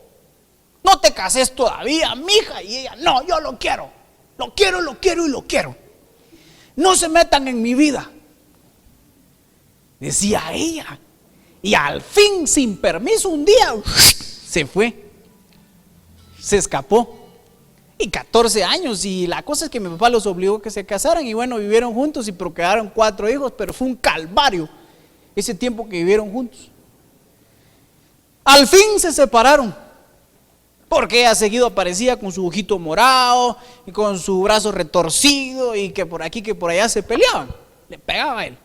no te cases todavía, mija. Y ella, no, yo lo quiero. Lo quiero y lo quiero. No se metan en mi vida, decía ella. Y al fin, sin permiso, un día se fue, se escapó. Y 14 años, y la cosa es que mi papá los obligó a que se casaran. Y bueno, vivieron juntos y procrearon 4 hijos, pero fue un calvario ese tiempo que vivieron juntos. Al fin se separaron, porque ella seguido aparecía con su ojito morado y con su brazo retorcido, y que por aquí que por allá se peleaban, le pegaba a él.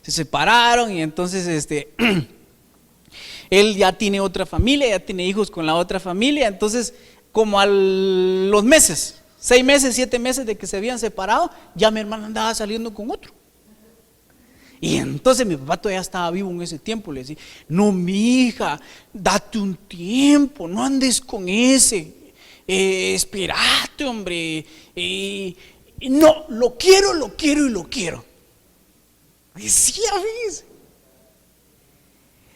Se separaron y entonces él ya tiene otra familia, ya tiene hijos con la otra familia. Entonces como a los meses, 6 meses, 7 meses de que se habían separado, ya mi hermana andaba saliendo con otro. Y entonces mi papá todavía estaba vivo en ese tiempo. Le decía, no, mi hija, date un tiempo, no andes con ese, espérate, hombre, no, lo quiero y lo quiero. Decía, fíjese.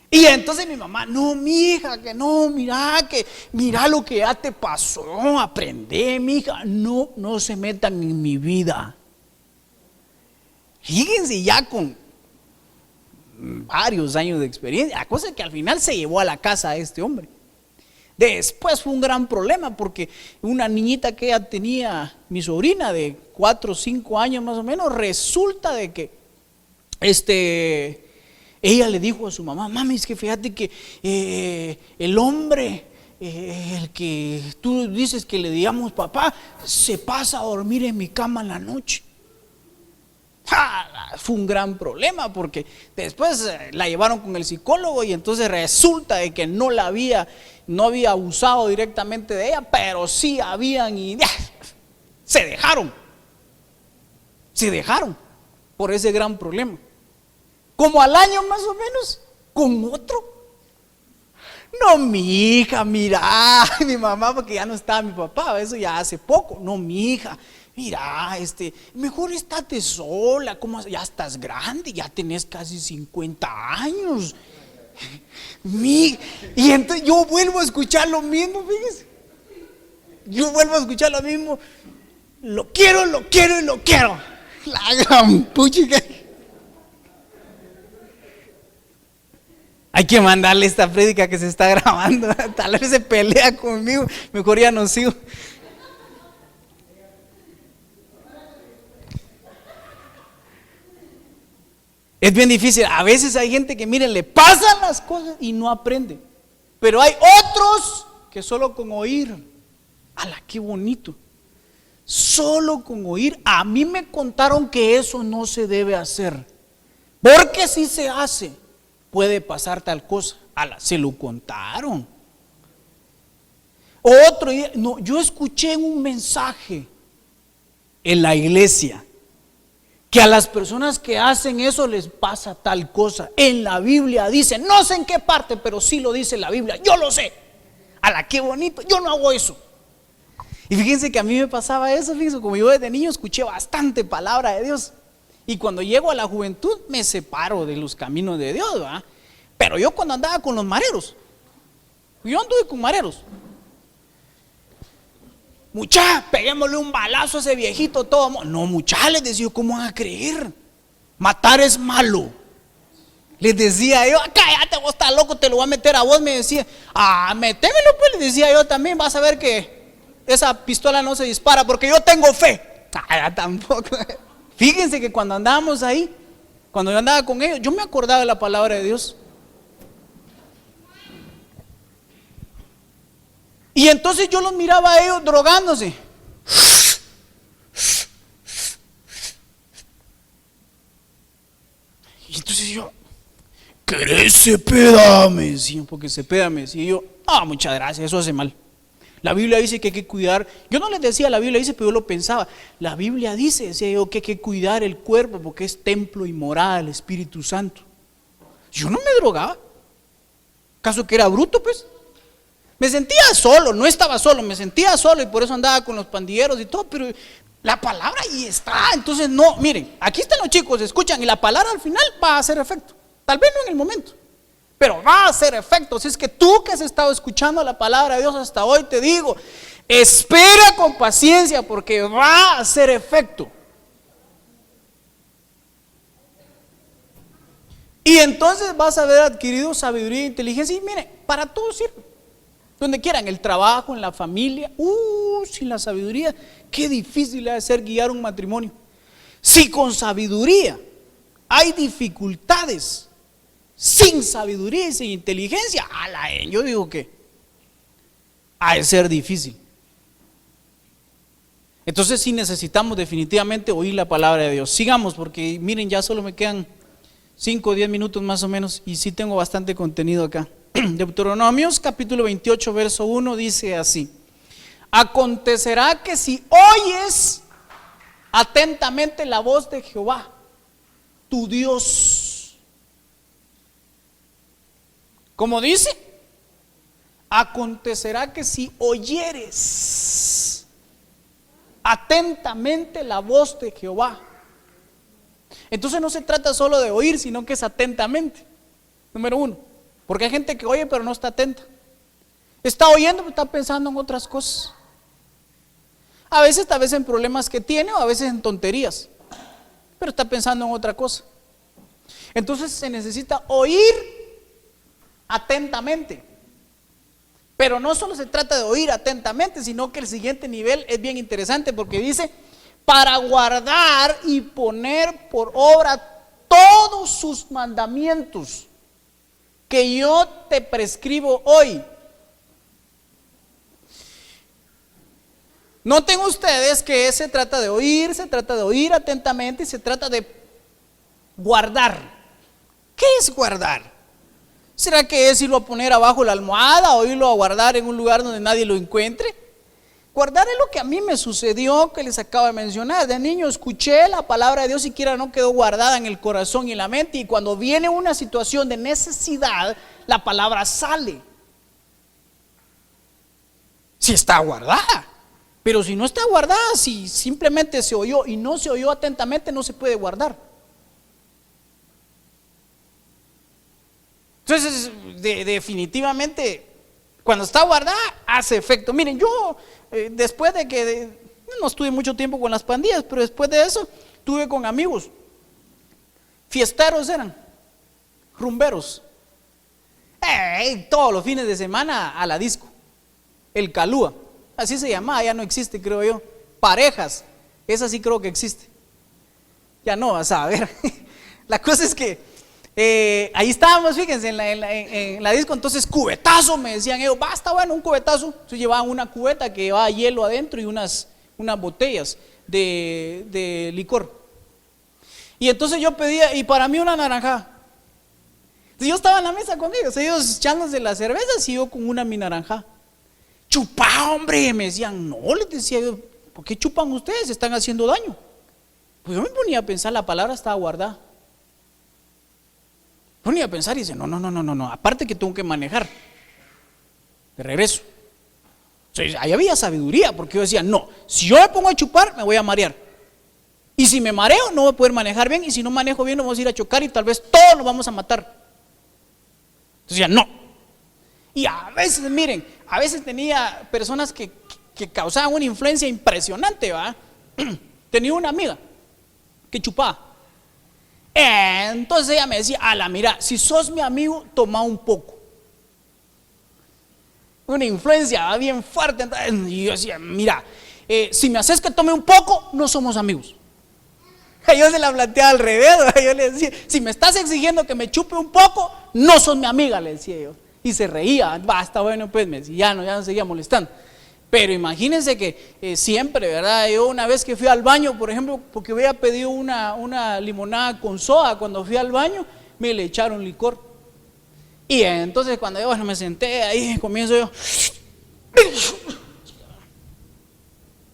Y entonces mi mamá, no, mi hija, que no, mira lo que ya te pasó, aprende, mi hija, no se metan en mi vida. Fíjense, ya con varios años de experiencia, la cosa es que al final se llevó a la casa a este hombre. Después fue un gran problema, porque una niñita que ella tenía, mi sobrina de 4 o 5 años más o menos, resulta de que ella le dijo a su mamá, mami, es que fíjate que el hombre, el que tú dices que le digamos papá, se pasa a dormir en mi cama en la noche. Fue un gran problema, porque después la llevaron con el psicólogo y entonces resulta de que no había abusado directamente de ella, pero sí habían, y se dejaron por ese gran problema. Como al año más o menos, con otro. No, mi hija, mira, mi mamá, porque ya no estaba mi papá, eso ya hace poco. No, mi hija, mira, mejor estate sola, como ya estás grande, ya tenés casi 50 años. Y entonces yo vuelvo a escuchar lo mismo, fíjese. Lo quiero y lo quiero. La gran puchica. Hay que mandarle esta prédica que se está grabando. Tal vez se pelea conmigo, mejor ya no sigo. Es bien difícil. A veces hay gente que, miren, le pasan las cosas y no aprende. Pero hay otros que solo con oír, ¡ala, qué bonito! Solo con oír. A mí me contaron que eso no se debe hacer, porque sí se hace. puede pasar tal cosa. Se lo contaron. Otro día, no, yo escuché en un mensaje en la iglesia que a las personas que hacen eso les pasa tal cosa. En la Biblia dice, no sé en qué parte, pero sí lo dice la Biblia, yo lo sé. Qué bonito, yo no hago eso. Y fíjense que a mí me pasaba eso, fíjense, como yo desde niño escuché bastante palabra de Dios. Y cuando llego a la juventud me separo de los caminos de Dios, ¿verdad? Pero yo cuando andaba con los mareros, yo anduve con mareros. Mucha, peguémosle un balazo a ese viejito todo. No, mucha, les decía yo, ¿cómo van a creer? Matar es malo. Les decía yo, cállate, vos estás loco, te lo voy a meter a vos. Me decía, métemelo, pues, les decía yo también. Vas a ver que esa pistola no se dispara porque yo tengo fe. Tampoco. Fíjense que cuando andábamos ahí, cuando yo andaba con ellos, yo me acordaba de la palabra de Dios. Y entonces yo los miraba a ellos drogándose. Y entonces yo, ¿querés Cepeda? Me decían, porque Cepeda me decía. Y yo, muchas gracias, eso hace mal. La Biblia dice que hay que cuidar. Yo no les decía la Biblia dice, pero yo lo pensaba. La Biblia dice, decía yo, que hay que cuidar el cuerpo porque es templo y morada del Espíritu Santo. Yo no me drogaba. ¿Acaso que era bruto, pues? Me sentía solo, no estaba solo, me sentía solo y por eso andaba con los pandilleros y todo, pero la palabra ahí está. Entonces no, miren, aquí están los chicos, escuchan y la palabra al final va a hacer efecto. Tal vez no en el momento, pero va a hacer efecto. Si es que tú que has estado escuchando la palabra de Dios hasta hoy, te digo, espera con paciencia porque va a hacer efecto. Y entonces vas a haber adquirido sabiduría e inteligencia y mire, para todo sirve. Donde quieran, el trabajo, en la familia, sin la sabiduría, qué difícil ha de ser guiar un matrimonio. Si con sabiduría hay dificultades, sin sabiduría y sin inteligencia, yo digo que ha de ser difícil. Entonces sí necesitamos definitivamente oír la palabra de Dios. Sigamos porque miren, ya solo me quedan 5 o 10 minutos más o menos y sí tengo bastante contenido acá. Deuteronomios capítulo 28 verso 1 dice así: acontecerá que si oyes atentamente la voz de Jehová tu Dios, como dice, acontecerá que si oyeres atentamente la voz de Jehová. Entonces no se trata solo de oír, sino que es atentamente. Número 1. Porque hay gente que oye pero no está atenta. Está oyendo pero está pensando en otras cosas. A veces tal vez en problemas que tiene o a veces en tonterías. Pero está pensando en otra cosa. Entonces se necesita oír atentamente. Pero no solo se trata de oír atentamente, sino que el siguiente nivel es bien interesante porque dice, para guardar y poner por obra todos sus mandamientos que yo te prescribo hoy. Noten ustedes que se trata de oír atentamente y se trata de guardar. ¿Qué es guardar? ¿Será que es irlo a poner abajo la almohada o irlo a guardar en un lugar donde nadie lo encuentre? Guardar es lo que a mí me sucedió, que les acabo de mencionar. De niño escuché la palabra de Dios, siquiera no quedó guardada en el corazón y en la mente, y cuando viene una situación de necesidad, la palabra sale. Si está guardada, pero si no está guardada, si simplemente se oyó y no se oyó atentamente, no se puede guardar. Entonces, definitivamente, cuando está guardada, hace efecto. Miren, yo después de que no estuve mucho tiempo con las pandillas, pero después de eso estuve con amigos, fiesteros eran, rumberos, todos los fines de semana a la disco, el Calúa, así se llamaba, ya no existe creo yo, parejas, esa sí creo que existe, ya no, vas a ver, la cosa es que ahí estábamos, fíjense, en la disco. Entonces cubetazo, me decían ellos, basta, bueno, un cubetazo. Entonces llevaban una cubeta que llevaba hielo adentro y unas botellas de licor. Y entonces yo pedía, y para mí una naranja. Entonces yo estaba en la mesa con ellos echándose las cervezas y yo con una mi naranja. Chupa, hombre, me decían. No, les decía yo, ¿por qué chupan ustedes? Están haciendo daño. Pues yo me ponía a pensar, la palabra estaba guardada. Ponía a pensar y dice, no, aparte que tengo que manejar de regreso. Entonces, ahí había sabiduría, porque yo decía, no, si yo me pongo a chupar, me voy a marear. Y si me mareo, no voy a poder manejar bien, y si no manejo bien, nos vamos a ir a chocar y tal vez todos nos vamos a matar. Entonces ya no. Y a veces, miren, a veces tenía personas que causaban una influencia impresionante, ¿va? Tenía una amiga que chupaba. Entonces ella me decía, mira, si sos mi amigo, toma un poco. Una influencia bien fuerte. Y yo decía, mira, si me haces que tome un poco, no somos amigos. Yo se la planteaba al revés. Yo le decía, si me estás exigiendo que me chupe un poco, no sos mi amiga, le decía yo. Y se reía, basta, bueno, pues me decía, ya no seguía molestando. Pero imagínense que siempre, ¿verdad? Yo una vez que fui al baño, por ejemplo, porque había pedido una limonada con soda, cuando fui al baño, me le echaron licor. Y entonces cuando yo me senté ahí, comienzo yo.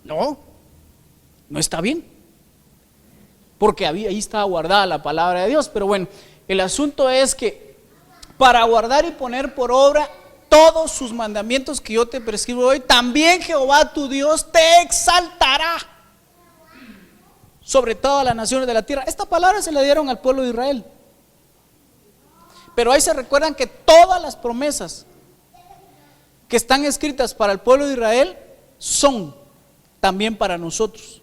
No está bien. Porque ahí estaba guardada la palabra de Dios. Pero bueno, el asunto es que para guardar y poner por obra todos sus mandamientos que yo te prescribo hoy, también Jehová tu Dios te exaltará sobre todas las naciones de la tierra. Esta palabra se la dieron al pueblo de Israel. Pero ahí se recuerdan que todas las promesas que están escritas para el pueblo de Israel son también para nosotros.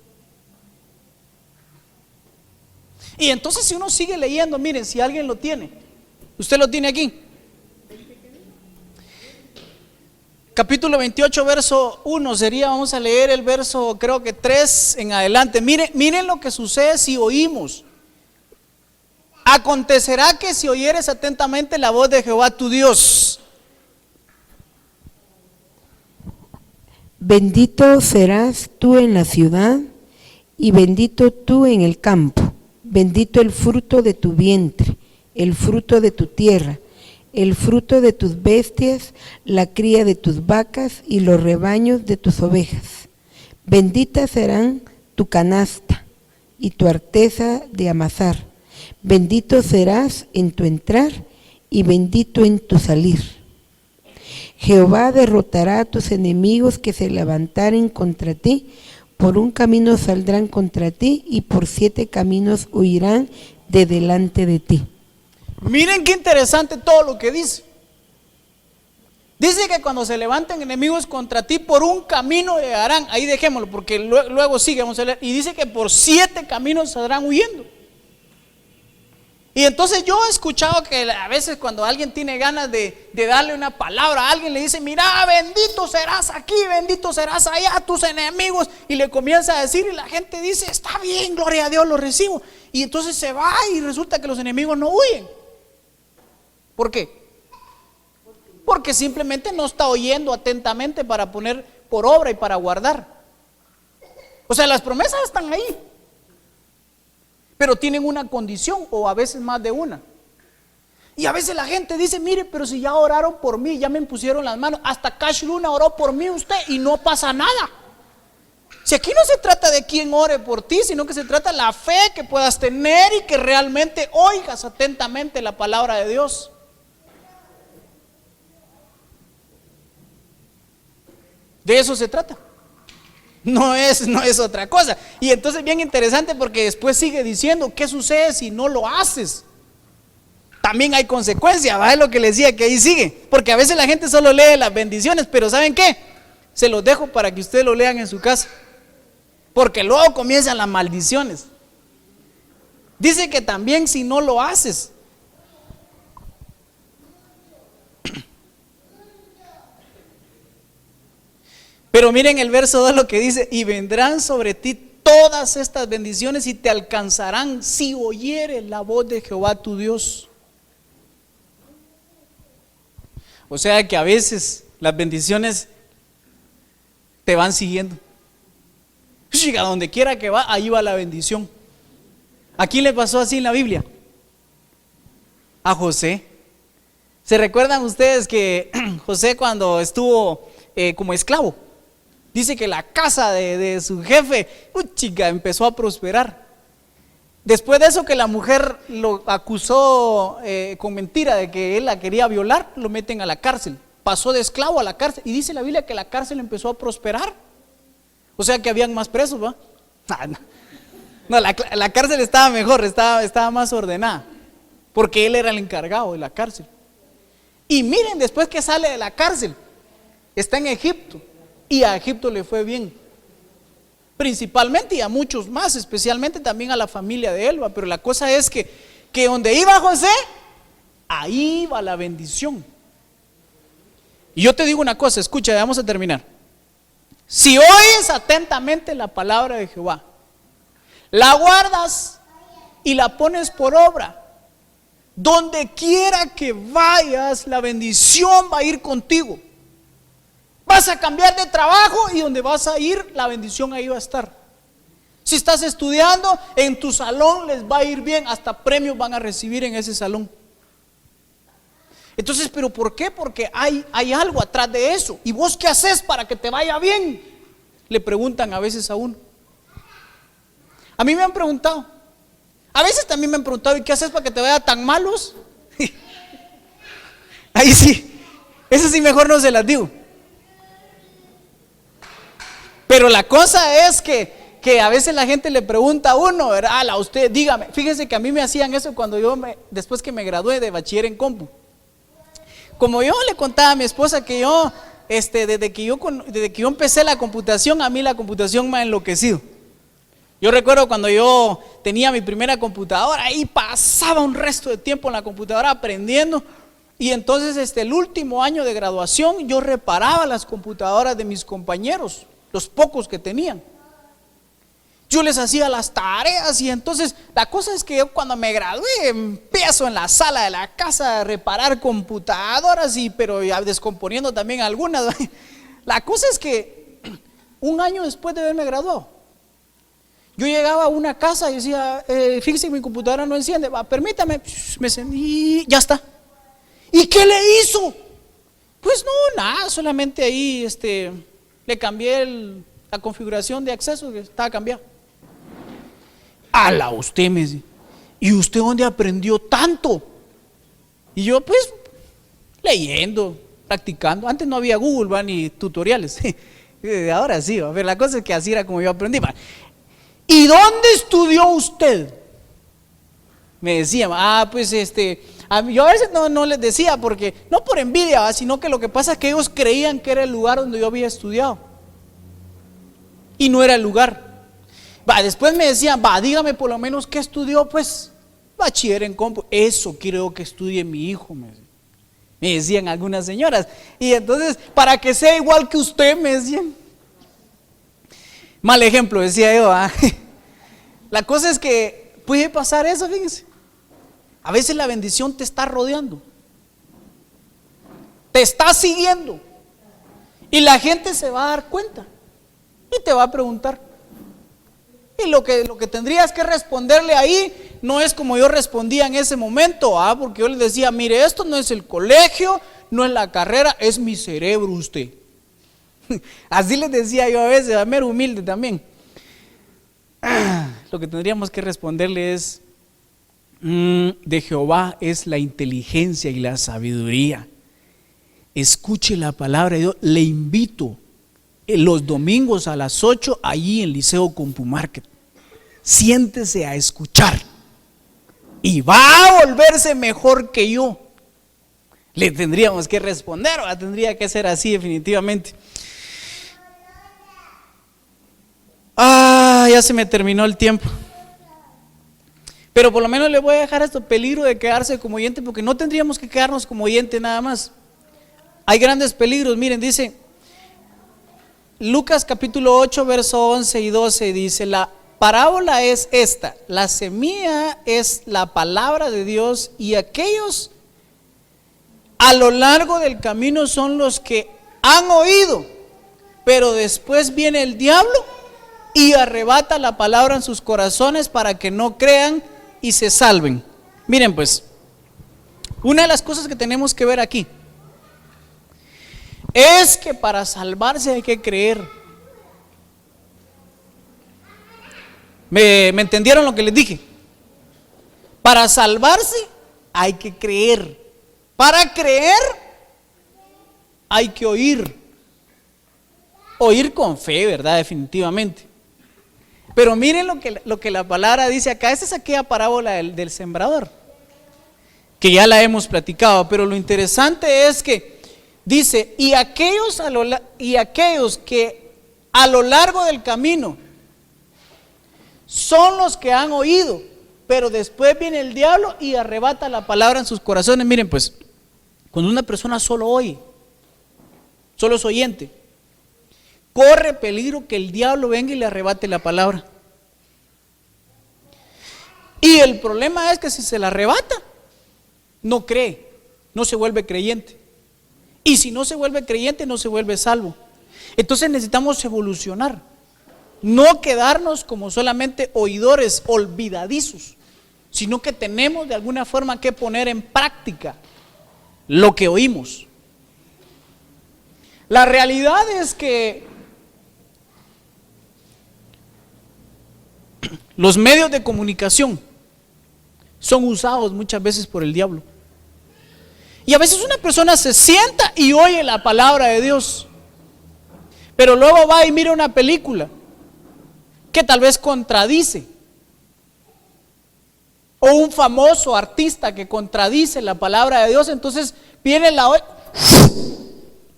Y entonces si uno sigue leyendo, miren, si alguien lo tiene, usted lo tiene aquí. Capítulo 28, verso 1 sería, vamos a leer el verso creo que 3 en adelante. Miren lo que sucede si oímos. Acontecerá que si oyeres atentamente la voz de Jehová tu Dios. Bendito serás tú en la ciudad y bendito tú en el campo. Bendito el fruto de tu vientre, el fruto de tu tierra, el fruto de tus bestias, la cría de tus vacas y los rebaños de tus ovejas. Benditas serán tu canasta y tu arteza de amasar. Bendito serás en tu entrar y bendito en tu salir. Jehová derrotará a tus enemigos que se levantaren contra ti. Por un camino saldrán contra ti y por 7 caminos huirán de delante de ti. Miren qué interesante todo lo que dice. Dice que cuando se levanten enemigos contra ti, por un camino llegarán. Ahí dejémoslo porque luego sigue, vamos a leer. Y dice que por 7 caminos saldrán huyendo. Y entonces yo he escuchado que a veces cuando alguien tiene ganas de darle una palabra a alguien, le dice, mira, bendito serás aquí, bendito serás allá a tus enemigos. Y le comienza a decir y la gente dice, está bien, gloria a Dios, lo recibo. Y entonces se va y resulta que los enemigos no huyen. ¿Por qué? Porque simplemente no está oyendo atentamente para poner por obra y para guardar. O sea, las promesas están ahí, pero tienen una condición o a veces más de una. Y a veces la gente dice, mire, pero si ya oraron por mí, ya me impusieron las manos, hasta Cash Luna oró por mí usted y no pasa nada. Si aquí no se trata de quién ore por ti, sino que se trata de la fe que puedas tener y que realmente oigas atentamente la palabra de Dios. De eso se trata. No es otra cosa. Y entonces bien interesante porque después sigue diciendo, ¿qué sucede si no lo haces? También hay consecuencias, ¿va? Es lo que les decía que ahí sigue. Porque a veces la gente solo lee las bendiciones, pero ¿saben qué? Se los dejo para que ustedes lo lean en su casa. Porque luego comienzan las maldiciones. Dice que también si no lo haces. Pero miren el verso 2 lo que dice, y vendrán sobre ti todas estas bendiciones y te alcanzarán si oyeres la voz de Jehová tu Dios. O sea que a veces las bendiciones te van siguiendo. A donde quiera que va, ahí va la bendición. ¿A quién le pasó así en la Biblia? A José. ¿Se recuerdan ustedes que José cuando estuvo como esclavo? Dice que la casa de su jefe, chica, empezó a prosperar. Después de eso que la mujer lo acusó con mentira de que él la quería violar, lo meten a la cárcel. Pasó de esclavo a la cárcel y dice la Biblia que la cárcel empezó a prosperar. O sea que habían más presos, ¿va? No, la cárcel estaba mejor, estaba más ordenada, porque él era el encargado de la cárcel. Y miren, después que sale de la cárcel, está en Egipto, y a Egipto le fue bien, principalmente, y a muchos más, especialmente también a la familia de Elba. Pero la cosa es que donde iba José, ahí iba la bendición. Y yo te digo una cosa, escucha, vamos a terminar. Si oyes atentamente la palabra de Jehová, la guardas y la pones por obra, donde quiera que vayas, la bendición va a ir contigo. Vas a cambiar de trabajo y donde vas a ir, la bendición ahí va a estar. Si estás estudiando, en tu salón les va a ir bien, hasta premios van a recibir en ese salón. Entonces, ¿pero por qué? Porque hay algo atrás de eso. ¿Y vos qué haces para que te vaya bien? Le preguntan a veces a uno. A mí me han preguntado. A veces también me han preguntado, ¿y qué haces para que te vaya tan malos? Ahí sí, eso sí mejor no se las digo. Pero la cosa es que a veces la gente le pregunta a uno, ¿verdad? A usted, dígame. Fíjese que a mí me hacían eso cuando después que me gradué de bachiller en compu. Como yo le contaba a mi esposa que yo, desde que yo empecé la computación, a mí la computación me ha enloquecido. Yo recuerdo cuando yo tenía mi primera computadora, y pasaba un resto de tiempo en la computadora aprendiendo. Y entonces el último año de graduación yo reparaba las computadoras de mis compañeros, los pocos que tenían. Yo les hacía las tareas, y entonces la cosa es que yo cuando me gradué empiezo en la sala de la casa a reparar computadoras, pero ya descomponiendo también algunas. La cosa es que un año después de haberme graduado, yo llegaba a una casa y decía, fíjese que mi computadora no enciende, permítame, me encendí, ya está. ¿Y qué le hizo? Pues no, nada, solamente ahí le cambié la configuración de acceso, que estaba cambiada. ¡Hala, usted! Me dice, ¿y usted dónde aprendió tanto? Y yo, pues, leyendo, practicando. Antes no había Google, ni tutoriales. Ahora sí, a ver, la cosa es que así era como yo aprendí. ¿Y dónde estudió usted? Me decían, pues yo a veces no les decía, porque no por envidia, sino que lo que pasa es que ellos creían que era el lugar donde yo había estudiado, y no era el lugar. Después me decían, dígame por lo menos qué estudió. Pues bachiller en compu. Eso quiero que estudie mi hijo, me decían algunas señoras. Y entonces, para que sea igual que usted, me decían. Mal ejemplo, decía yo. La cosa es que puede pasar eso, fíjense. A veces la bendición te está rodeando, te está siguiendo, y la gente se va a dar cuenta y te va a preguntar. Y lo que tendrías que responderle ahí no es como yo respondía en ese momento, porque yo les decía, mire, esto no es el colegio, no es la carrera, es mi cerebro usted. Así les decía yo a veces, mero humilde también. Lo que tendríamos que responderle es, de Jehová es la inteligencia y la sabiduría. Escuche la palabra de Dios. Le invito los domingos a las 8 allí en Liceo Compumarket. Siéntese a escuchar y va a volverse mejor que yo. Le tendríamos que responder, tendría que ser así definitivamente. Ya se me terminó el tiempo. Pero por lo menos le voy a dejar esto, peligro de quedarse como oyente, porque no tendríamos que quedarnos como oyente nada más. Hay grandes peligros. Miren, dice Lucas capítulo 8, verso 11 y 12, dice, la parábola es esta: la semilla es la palabra de Dios, y aquellos a lo largo del camino son los que han oído, pero después viene el diablo y arrebata la palabra en sus corazones para que no crean y se salven. Miren pues, Una de las cosas que tenemos que ver aquí es que para salvarse hay que creer. ¿Me entendieron lo que les dije? Para salvarse hay que creer. Para creer hay que oír. Oír con fe, ¿verdad? Definitivamente. Pero miren lo que la palabra dice acá. Esta es aquella parábola del sembrador, que ya la hemos platicado. Pero lo interesante es que dice, y aquellos que a lo largo del camino son los que han oído, pero después viene el diablo y arrebata la palabra en sus corazones. Miren, pues, cuando una persona solo oye, solo es oyente, corre peligro que el diablo venga y le arrebate la palabra. Y el problema es que si se la arrebata, no cree, no se vuelve creyente. Y si no se vuelve creyente, no se vuelve salvo. Entonces necesitamos evolucionar, no quedarnos como solamente oidores olvidadizos, sino que tenemos de alguna forma que poner en práctica lo que oímos. La realidad es que los medios de comunicación son usados muchas veces por el diablo. Y a veces una persona se sienta y oye la palabra de Dios, pero luego va y mira una película que tal vez contradice, o un famoso artista que contradice la palabra de Dios. Entonces viene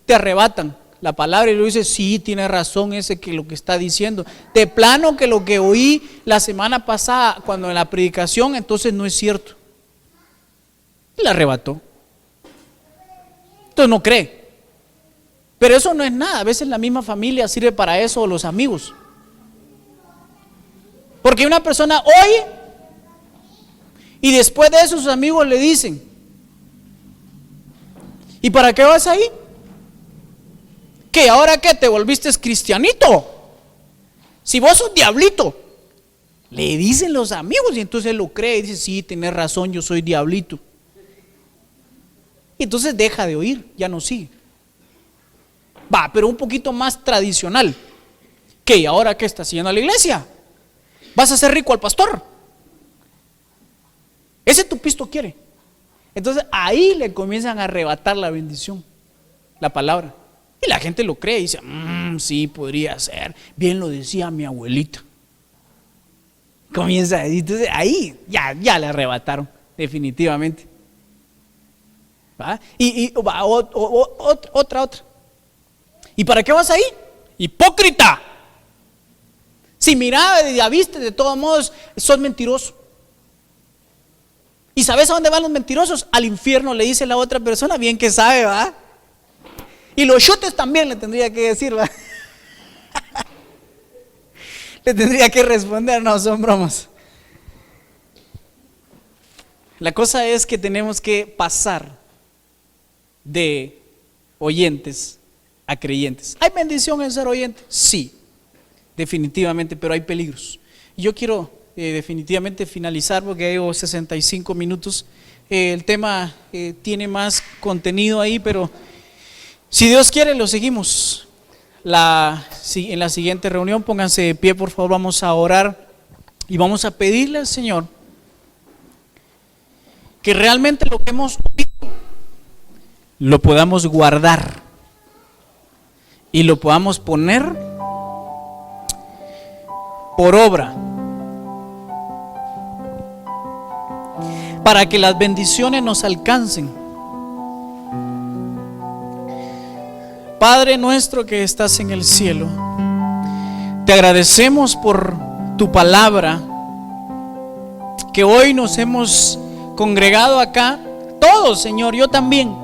te arrebatan la palabra y le dices, sí, tiene razón ese que lo que está diciendo. De plano que lo que oí la semana pasada cuando en la predicación, entonces no es cierto. Y la arrebató. Entonces no cree. Pero eso no es nada. A veces la misma familia sirve para eso, o los amigos. Porque una persona oye y después de eso sus amigos le dicen, ¿y para qué vas ahí? ¿Qué? ¿Ahora qué? ¿Te volviste cristianito? Si vos sos diablito, le dicen los amigos, y entonces él lo cree y dice, sí, tenés razón, yo soy diablito. Y entonces deja de oír, ya no sigue. Va, pero un poquito más tradicional. ¿Qué? ¿Ahora qué estás haciendo a la iglesia? ¿Vas a hacer rico al pastor? Ese tu pisto quiere. Entonces ahí le comienzan a arrebatar la bendición, la palabra. Y la gente lo cree y dice, sí, podría ser. Bien lo decía mi abuelita. Comienza a decir, entonces ahí ya le arrebataron, definitivamente. ¿Va? Y va, otra. ¿Y para qué vas ahí? Hipócrita. Si mira, ya viste, de todos modos, sos mentiroso. ¿Y sabes a dónde van los mentirosos? Al infierno, le dice la otra persona, bien que sabe, ¿va? Y los chutes también le tendría que decir, ¿va? Le tendría que responder, no, son bromas. La cosa es que tenemos que pasar de oyentes a creyentes. ¿Hay bendición en ser oyente? Sí, definitivamente, pero hay peligros. Y yo quiero definitivamente finalizar porque llevo 65 minutos. El tema tiene más contenido ahí, pero si Dios quiere lo seguimos en la siguiente reunión. Pónganse de pie, por favor, vamos a orar y vamos a pedirle al Señor que realmente lo que hemos oído lo podamos guardar y lo podamos poner por obra, para que las bendiciones nos alcancen. Padre nuestro que estás en el cielo, te agradecemos por tu palabra, que hoy nos hemos congregado acá, todos, Señor, yo también,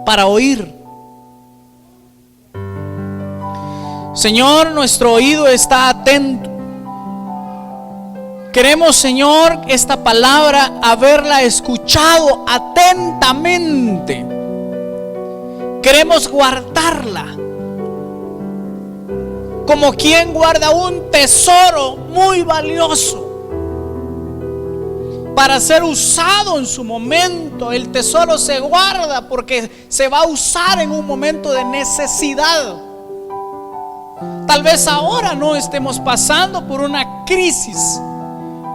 para oír. Señor, nuestro oído está atento. Queremos, Señor, esta palabra haberla escuchado atentamente. Queremos guardarla como quien guarda un tesoro muy valioso. para ser usado en su momento. El tesoro se guarda porque se va a usar en un momento de necesidad. Tal vez ahora no estemos pasando por una crisis,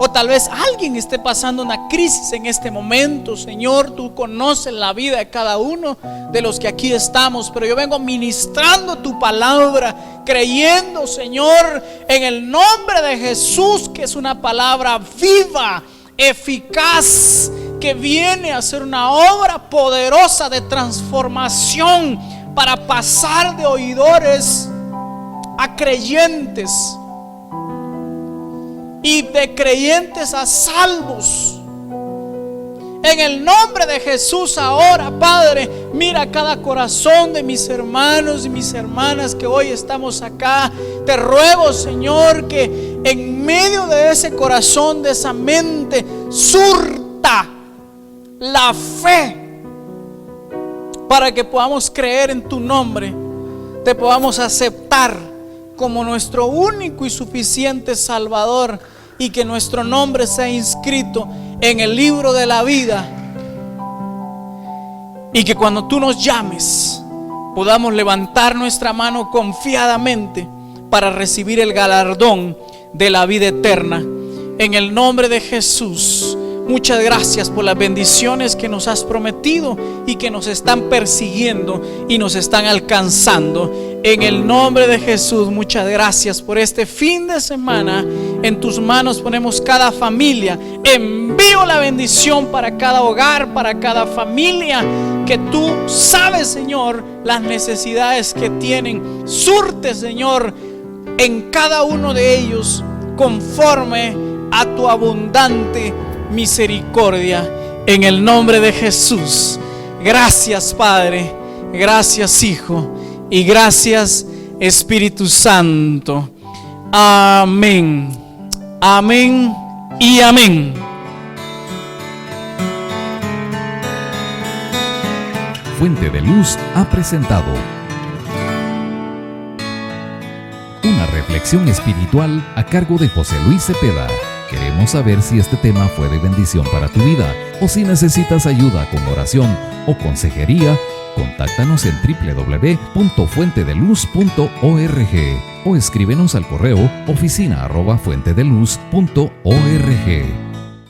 o tal vez alguien esté pasando una crisis en este momento. Señor, tú conoces la vida de cada uno de los que aquí estamos, pero yo vengo ministrando tu palabra, creyendo, Señor, en el nombre de Jesús, que es una palabra viva, eficaz, que viene a hacer una obra poderosa de transformación para pasar de oidores a creyentes y de creyentes a salvos. En el nombre de Jesús ahora, Padre, mira cada corazón de mis hermanos y mis hermanas que hoy estamos acá. Te ruego, Señor, que en medio de ese corazón, de esa mente, surta la fe para que podamos creer en tu nombre, te podamos aceptar como nuestro único y suficiente Salvador, y que nuestro nombre sea inscrito en el libro de la vida, y que cuando tú nos llames podamos levantar nuestra mano confiadamente para recibir el galardón de la vida eterna. En el nombre de Jesús, muchas gracias por las bendiciones que nos has prometido y que nos están persiguiendo y nos están alcanzando. En el nombre de Jesús, muchas gracias por este fin de semana. En tus manos ponemos cada familia. Envío la bendición para cada hogar, para cada familia, que tú sabes, Señor, las necesidades que tienen. Surte, Señor, en cada uno de ellos conforme a tu abundante misericordia. En el nombre de Jesús. Gracias, Padre. Gracias, Hijo. Y gracias, Espíritu Santo. Amén. Amén y amén. Fuente de Luz ha presentado una reflexión espiritual a cargo de José Luis Cepeda. Queremos saber si este tema fue de bendición para tu vida, o si necesitas ayuda con oración o consejería. Contáctanos en www.fuentedeluz.org o escríbenos al correo oficina@fuentedeluz.org.